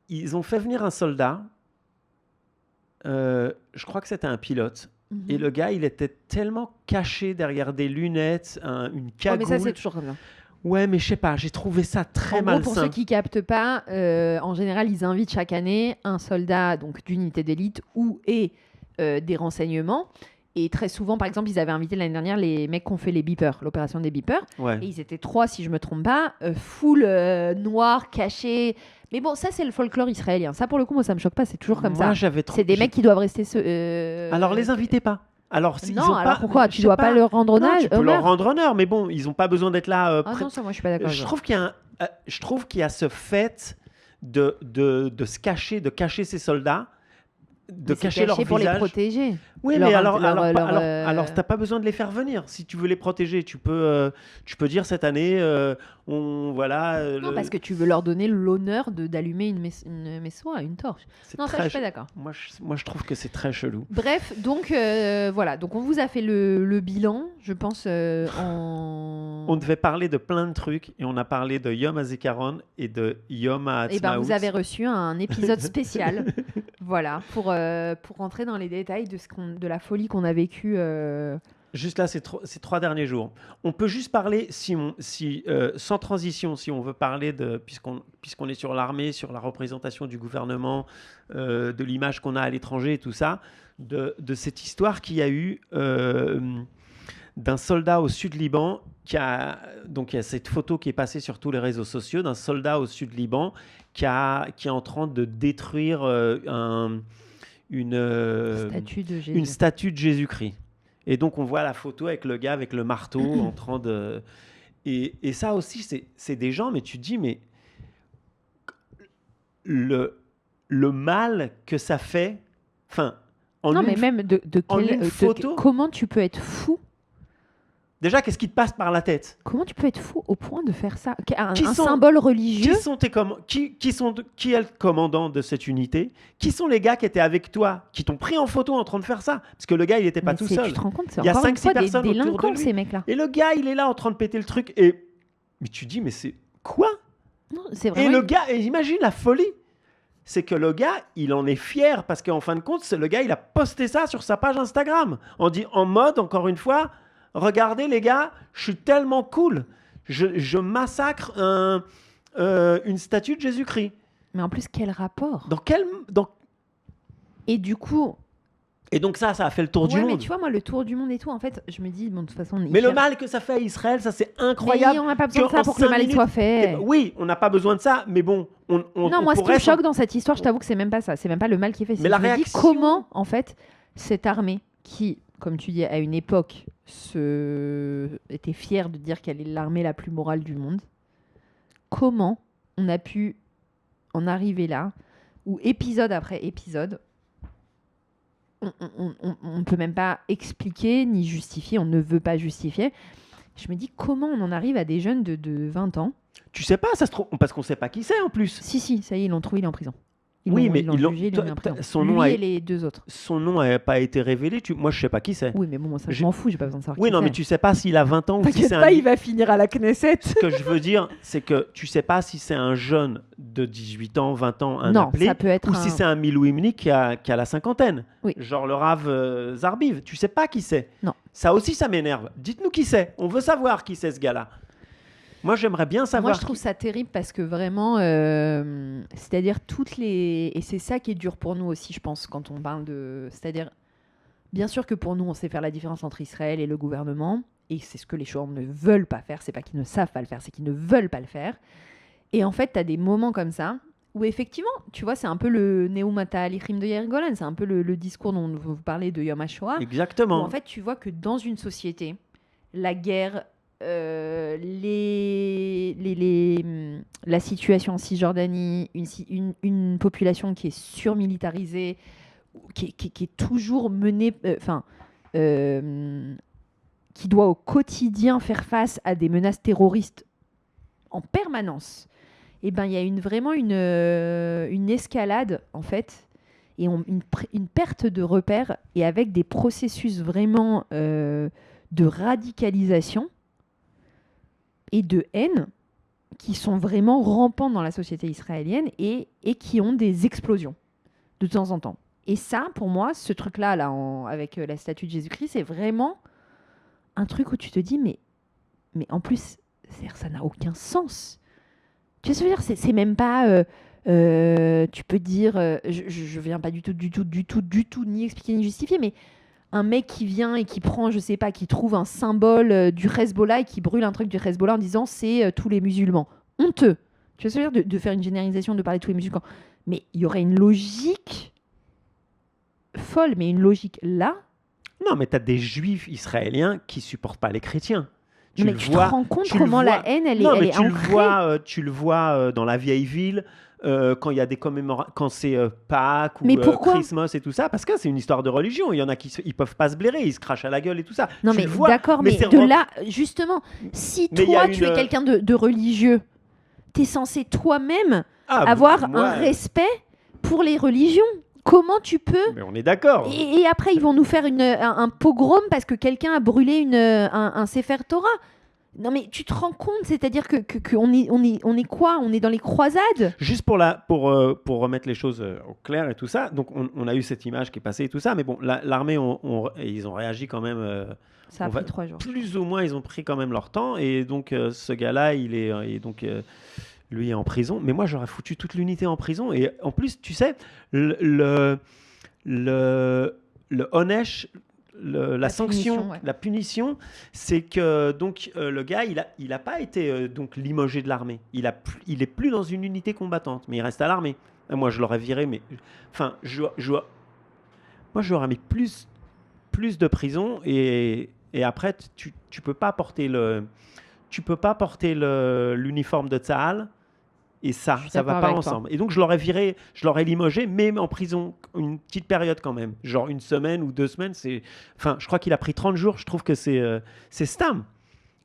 ils ont fait venir un soldat. Je crois que c'était un pilote. Et Mhm. le gars, il était tellement caché derrière des lunettes, une Ouais, mais ça, c'est cagoule. toujours comme ça. Ouais, mais je sais pas, j'ai trouvé ça très En gros, pour ceux malsain. qui captent pas, en général, ils invitent chaque année un soldat donc d'unité d'élite et des renseignements. Et très souvent, par exemple, ils avaient invité l'année dernière les mecs qui ont fait les beepers, l'opération des beepers. Ouais. Et ils étaient 3, si je me trompe pas, full noir, caché. Mais bon, ça, c'est le folklore israélien. Ça, pour le coup, moi, ça me choque pas. C'est toujours comme Moi, ça. j'avais trop. C'est des mecs qui doivent rester. Alors, les invitez pas. Alors, ils Non, ont alors pas. pourquoi je tu sais dois pas leur rendre Non, honneur tu peux leur rendre honneur, mais bon, ils ont pas besoin d'être là. Ah non, ça, moi, je suis pas d'accord. Je trouve je trouve qu'il y a ce fait de se cacher, de cacher ses soldats, de Mais c'est cacher leur caché pour les visage. protéger. Oui, Leur mais int- alors, leur- alors, leur, alors, euh, alors, t'as pas besoin de les faire venir. Si tu veux les protéger, tu peux dire cette année, voilà. Non, parce que tu veux leur donner l'honneur d'allumer une messoa, une torche. c'est Non, ça, très je suis pas d'accord. moi, je trouve que c'est très chelou. Bref, donc voilà. Donc on vous a fait le bilan, je pense, en. On devait parler de plein de trucs et on a parlé de Yom HaZikaron et de Yom Eh ben, HaAtzmaut. vous avez reçu un épisode spécial, voilà, pour rentrer dans les détails de la folie qu'on a vécue. Juste là, ces 3 derniers jours. On peut juste parler, sans transition, si on veut parler puisqu'on est sur l'armée, sur la représentation du gouvernement, de l'image qu'on a à l'étranger et tout ça, de cette histoire qu'il y a eu d'un soldat au sud Liban donc il y a cette photo qui est passée sur tous les réseaux sociaux d'un soldat au sud Liban qui est en train de détruire Statue de Jésus. une statue de Jésus-Christ. Et donc, on voit la photo avec le gars avec le marteau en train de... Et ça aussi, c'est des gens, mais tu te dis, mais le mal que ça fait... Enfin, Non, mais même en une photo. Comment tu peux être fou? Déjà, qu'est-ce qui te passe par la tête? Comment tu peux être fou au point de faire ça? Un Qui sont- symbole religieux? Qui est le commandant de cette unité? Qui sont les gars qui étaient avec toi, qui t'ont pris en photo en train de faire ça? Parce que le gars, il n'était pas Mais tout tu seul. te rends compte, c'est Il y a encore une 5-6 fois des personnes autour de délinquants, lui. ces mecs-là. Et le gars, il est là en train de péter le truc. Mais tu dis, mais c'est quoi? Non, c'est Et vraiment. le gars, et imagine la folie. C'est que le gars, il en est fier parce qu'en fin de compte, le gars, il a posté ça sur sa page Instagram. En mode, encore une fois, regardez les gars, je suis tellement cool. Je massacre une statue de Jésus-Christ. Mais en plus, quel rapport? Et Et du coup, donc ça a fait le tour du ouais, monde. mais tu vois, moi, le tour du monde et tout, en fait, je me dis, bon, de toute façon, Mais le mal que ça fait à Israël, ça c'est incroyable. Mais on n'a pas besoin de ça qu'en pour que le 5 mal il soit minutes- fait. Oui, on n'a pas besoin de ça, mais bon, Non, on moi, ce qui me pourrait choque dans cette histoire, je t'avoue que c'est même pas ça. C'est même pas le mal qui est fait. Mais la je me dis réaction- comment, en fait, cette armée qui, comme tu dis, à une époque, était fière de dire qu'elle est l'armée la plus morale du monde, comment on a pu en arriver là, où épisode après épisode, on ne peut même pas expliquer ni justifier, on ne veut pas justifier. Je me dis comment on en arrive à des jeunes de 20 ans. Tu sais pas, ça se trouve, parce qu'on sait pas qui c'est en plus. Si, ça y est, ils l'ont trouvé, il est en prison. Oui, mais ils l'ont jugé, ils l'ont mis en prison. son Lui nom a- et les deux autres. Son nom n'a pas été révélé. Moi, je sais pas qui c'est. Oui, mais bon, moi, ça, je J'ai- m'en fous, j'ai pas besoin de savoir Oui, qui non, c'est. mais tu sais pas s'il a 20 ans ou si T'inquiète c'est pas, un... il va finir à la Knesset. Ce que je veux dire, c'est que tu sais pas si c'est un jeune de 18 ans, 20 ans, un Non, appelé, ça peut être ou si c'est un Milouimni qui a la cinquantaine. Oui. Genre le Rav Zarbiv. Tu sais pas qui c'est. Non. Ça aussi, ça m'énerve. Dites-nous qui c'est. On veut savoir qui c'est ce gars-là. Moi, j'aimerais bien savoir. Moi, je trouve ça terrible parce que vraiment, c'est-à-dire toutes les... Et c'est ça qui est dur pour nous aussi, je pense, quand on parle de... C'est-à-dire, bien sûr que pour nous, on sait faire la différence entre Israël et le gouvernement, et c'est ce que les gens ne veulent pas faire, c'est pas qu'ils ne savent pas le faire, c'est qu'ils ne veulent pas le faire. Et en fait, tu as des moments comme ça, où effectivement, tu vois, c'est un peu le Neumata Alichim de Yair Golan, c'est un peu le discours dont vous parlez de Yom HaShoah, où Exactement. en fait, tu vois que dans une société, la guerre... la situation en Cisjordanie, une population qui est surmilitarisée, qui est toujours menée, qui doit au quotidien faire face à des menaces terroristes en permanence. Et ben il y a vraiment une escalade en fait. et une perte de repères, et avec des processus vraiment de radicalisation et de haine qui sont vraiment rampants dans la société israélienne et qui ont des explosions de temps en temps. Et ça, pour moi, ce truc-là, avec la statue de Jésus-Christ, c'est vraiment un truc où tu te dis, mais en plus, ça n'a aucun sens. Tu vois ce que je veux dire ? C'est même pas... tu peux dire... je viens pas du tout, ni expliquer, ni justifier, mais un mec qui vient et qui prend, je sais pas, qui trouve un symbole du Hezbollah et qui brûle un truc du Hezbollah en disant c'est tous les musulmans. Honteux. Tu vois ce que je veux dire ? De faire une généralisation, de parler de tous les musulmans. Mais il y aurait une logique folle, mais une logique là. Non, mais tu as des juifs israéliens qui supportent pas les chrétiens. Tu te rends compte comment la haine, elle est ancrée. Tu le vois dans la vieille ville, quand il y a des commémorations, quand c'est Pâques ou Christmas et tout ça, parce que c'est une histoire de religion. Il y en a qui ils peuvent pas se blairer, ils se crachent à la gueule et tout ça. Non, mais d'accord, mais de là, justement, si toi, tu es quelqu'un de religieux, tu es censé toi-même avoir un respect pour les religions. Comment tu peux... Mais on est d'accord. Et après, ils vont nous faire un pogrom parce que quelqu'un a brûlé un Sefer Torah. Non, mais tu te rends compte, c'est-à-dire qu'on est quoi ? On est dans les croisades ? Juste pour remettre les choses au clair et tout ça, donc on a eu cette image qui est passée et tout ça, mais bon, l'armée, ils ont réagi quand même... ça a pris 3 jours. Plus ou moins, ils ont pris quand même leur temps, et donc ce gars-là, lui est en prison, mais moi j'aurais foutu toute l'unité en prison. Et en plus, tu sais, le Onesh, la sanction, la punition, c'est que donc le gars, il a pas été donc limogé de l'armée. Il est plus dans une unité combattante, mais il reste à l'armée. Et moi, je l'aurais viré, mais enfin, moi, je l'aurais mis plus de prison, et après, tu peux pas porter l'uniforme de Tsahal. Et ça va pas ensemble. Et donc, je l'aurais viré, je l'aurais limogé, mais en prison, une petite période quand même. Genre 1 semaine ou 2 semaines. Enfin, je crois qu'il a pris 30 jours. Je trouve que c'est Stam.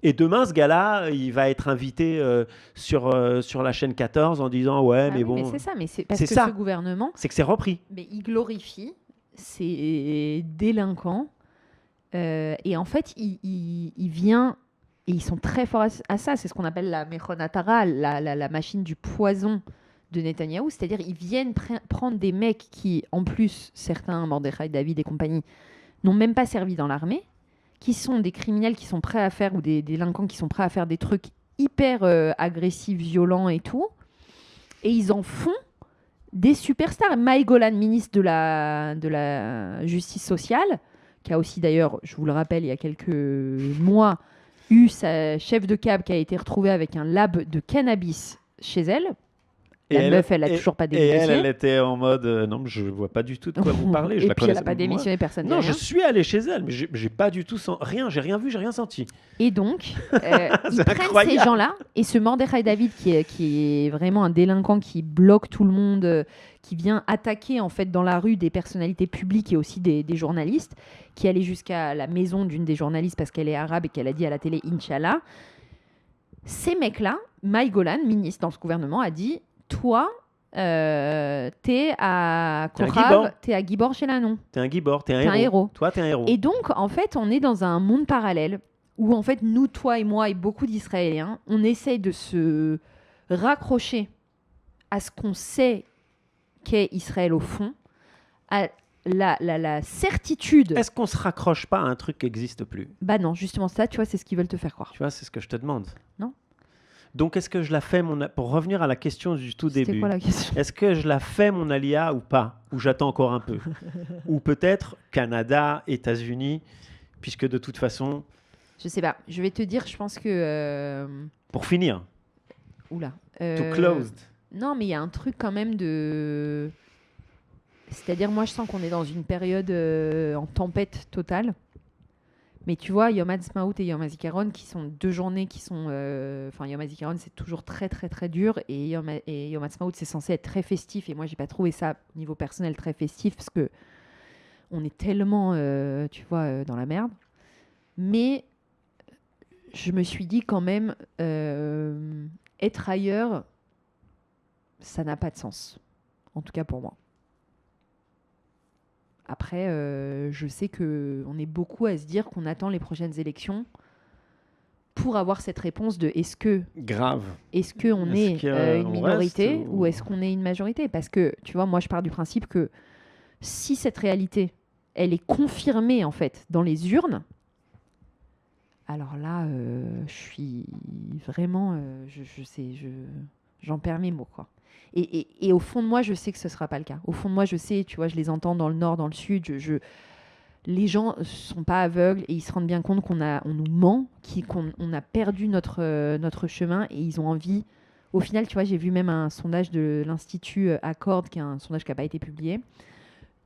Et demain, ce gars-là, il va être invité sur la chaîne 14 en disant ouais, mais bon. Mais c'est ça, mais c'est parce que ce gouvernement. C'est que c'est repris. Mais il glorifie ces délinquants. Et en fait, il vient. Et ils sont très forts à ça. C'est ce qu'on appelle la Mechonatara, la machine du poison de Netanyahou. C'est-à-dire ils viennent prendre des mecs qui, en plus, certains, Mordechai, David et compagnie, n'ont même pas servi dans l'armée, qui sont des criminels qui sont prêts à faire, ou des délinquants qui sont prêts à faire des trucs hyper agressifs, violents et tout. Et ils en font des superstars. Maï Golan, ministre de la Justice sociale, qui a aussi d'ailleurs, je vous le rappelle, il y a quelques mois, eu sa chef de cab qui a été retrouvée avec un lab de cannabis chez elle. La meuf, elle a toujours pas démissionné. Et elle était en mode non, je vois pas du tout de quoi vous parlez. Et puis elle a pas démissionné, personne. Non, je suis allé chez elle, mais j'ai pas du tout j'ai rien vu, j'ai rien senti. Et donc, ils prennent ces gens-là, et ce Mordechai David qui est vraiment un délinquant qui bloque tout le monde, qui vient attaquer en fait dans la rue des personnalités publiques et aussi des journalistes, qui allait jusqu'à la maison d'une des journalistes parce qu'elle est arabe et qu'elle a dit à la télé Inch'Allah. Ces mecs-là, Maï Golan, ministre dans ce gouvernement, a dit toi, t'es à Korav, t'es à Gibor Shelanon. T'es un Gibor, t'es un héros. Toi, t'es un héros. Et donc, en fait, on est dans un monde parallèle où, en fait, nous, toi et moi et beaucoup d'Israéliens, on essaye de se raccrocher à ce qu'on sait qu'est Israël au fond, à la certitude. Est-ce qu'on se raccroche pas à un truc qui n'existe plus ? Bah non, justement ça, tu vois, c'est ce qu'ils veulent te faire croire. Tu vois, c'est ce que je te demande. Non. Donc, est-ce que je la fais, pour revenir à la question du tout début, c'était quoi la question ? Est-ce que je la fais, mon alia, ou pas ? Ou j'attends encore un peu ? Ou peut-être Canada, États-Unis, puisque de toute façon... Je sais pas. Je vais te dire, je pense que... Pour finir. Oula. To closed. Non, mais il y a un truc quand même de... C'est-à-dire, moi, je sens qu'on est dans une période en tempête totale. Mais tu vois, Yom Ha'atzmaut et Yom HaZikaron, qui sont 2 journées qui sont... Enfin, Yom HaZikaron, c'est toujours très, très, très dur. Et Yom Ha'atzmaut, c'est censé être très festif. Et moi, j'ai pas trouvé ça, au niveau personnel, très festif. Parce que on est tellement, tu vois, dans la merde. Mais je me suis dit quand même, être ailleurs, ça n'a pas de sens. En tout cas, pour moi. Après, je sais qu'on est beaucoup à se dire qu'on attend les prochaines élections pour avoir cette réponse de Grave. est-ce qu'on Est-ce est qu'on une minorité reste ou est-ce qu'on est une majorité? Parce que, tu vois, moi, je pars du principe que si cette réalité, elle est confirmée, en fait, dans les urnes, alors là, je suis vraiment... j'en perds mes mots, quoi. Et au fond de moi, je sais que ce ne sera pas le cas. Au fond de moi, je sais, tu vois, je les entends dans le nord, dans le sud, les gens ne sont pas aveugles et ils se rendent bien compte on nous ment, qu'on a perdu notre chemin et ils ont envie. Au final, tu vois, j'ai vu même un sondage de l'Institut Accord, qui est un sondage qui n'a pas été publié,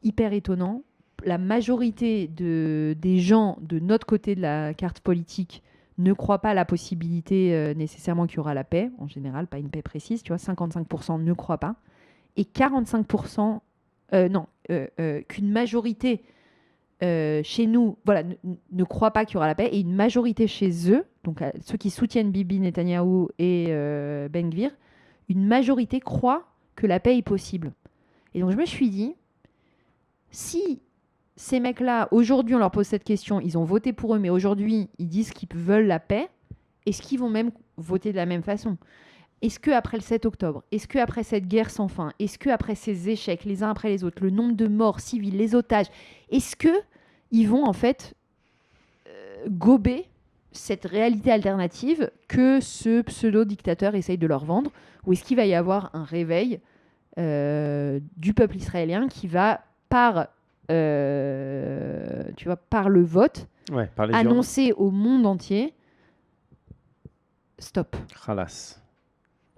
hyper étonnant. La majorité des gens de notre côté de la carte politique ne croient pas à la possibilité nécessairement qu'il y aura la paix, en général, pas une paix précise, tu vois, 55% ne croient pas, et 45%, qu'une majorité chez nous, voilà, ne croient pas qu'il y aura la paix, et une majorité chez eux, donc ceux qui soutiennent Bibi Netanyahou et Ben Gvir, une majorité croit que la paix est possible. Et donc je me suis dit, si ces mecs-là, aujourd'hui on leur pose cette question, ils ont voté pour eux, mais aujourd'hui ils disent qu'ils veulent la paix, est-ce qu'ils vont même voter de la même façon ? Est-ce qu'après le 7 octobre, est-ce qu'après cette guerre sans fin, est-ce qu'après ces échecs les uns après les autres, le nombre de morts civils, les otages, est-ce qu'ils vont en fait gober cette réalité alternative que ce pseudo-dictateur essaye de leur vendre, ou est-ce qu'il va y avoir un réveil du peuple israélien qui va, par le vote, par les annoncer au monde entier stop. Khalas.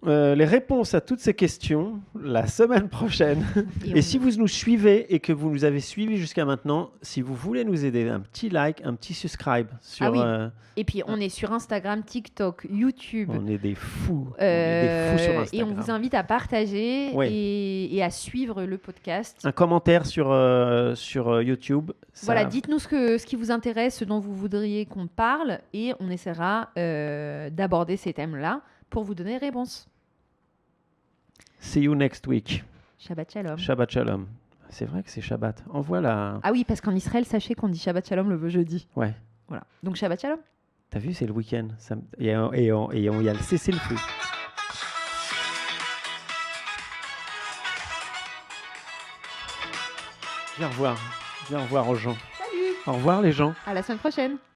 Les réponses à toutes ces questions la semaine prochaine. Et si vous nous suivez et que vous nous avez suivis jusqu'à maintenant, si vous voulez nous aider, un petit like, un petit subscribe sur. Ah oui. Et puis on est sur Instagram, TikTok, YouTube. On est des fous. On est des fous sur Instagram. Et on vous invite à partager et à suivre le podcast. Un commentaire sur YouTube. Voilà, dites-nous ce qui vous intéresse, ce dont vous voudriez qu'on parle, et on essaiera d'aborder ces thèmes-là pour vous donner réponse. See you next week. Shabbat Shalom. Shabbat Shalom. C'est vrai que c'est Shabbat. Envoie la... Ah oui, parce qu'en Israël, sachez qu'on dit Shabbat Shalom le jeudi. Ouais. Voilà. Donc Shabbat Shalom. T'as vu, c'est le week-end. Il y a le cessez-le-feu. Viens revoir aux gens. Salut. Au revoir les gens. À la semaine prochaine.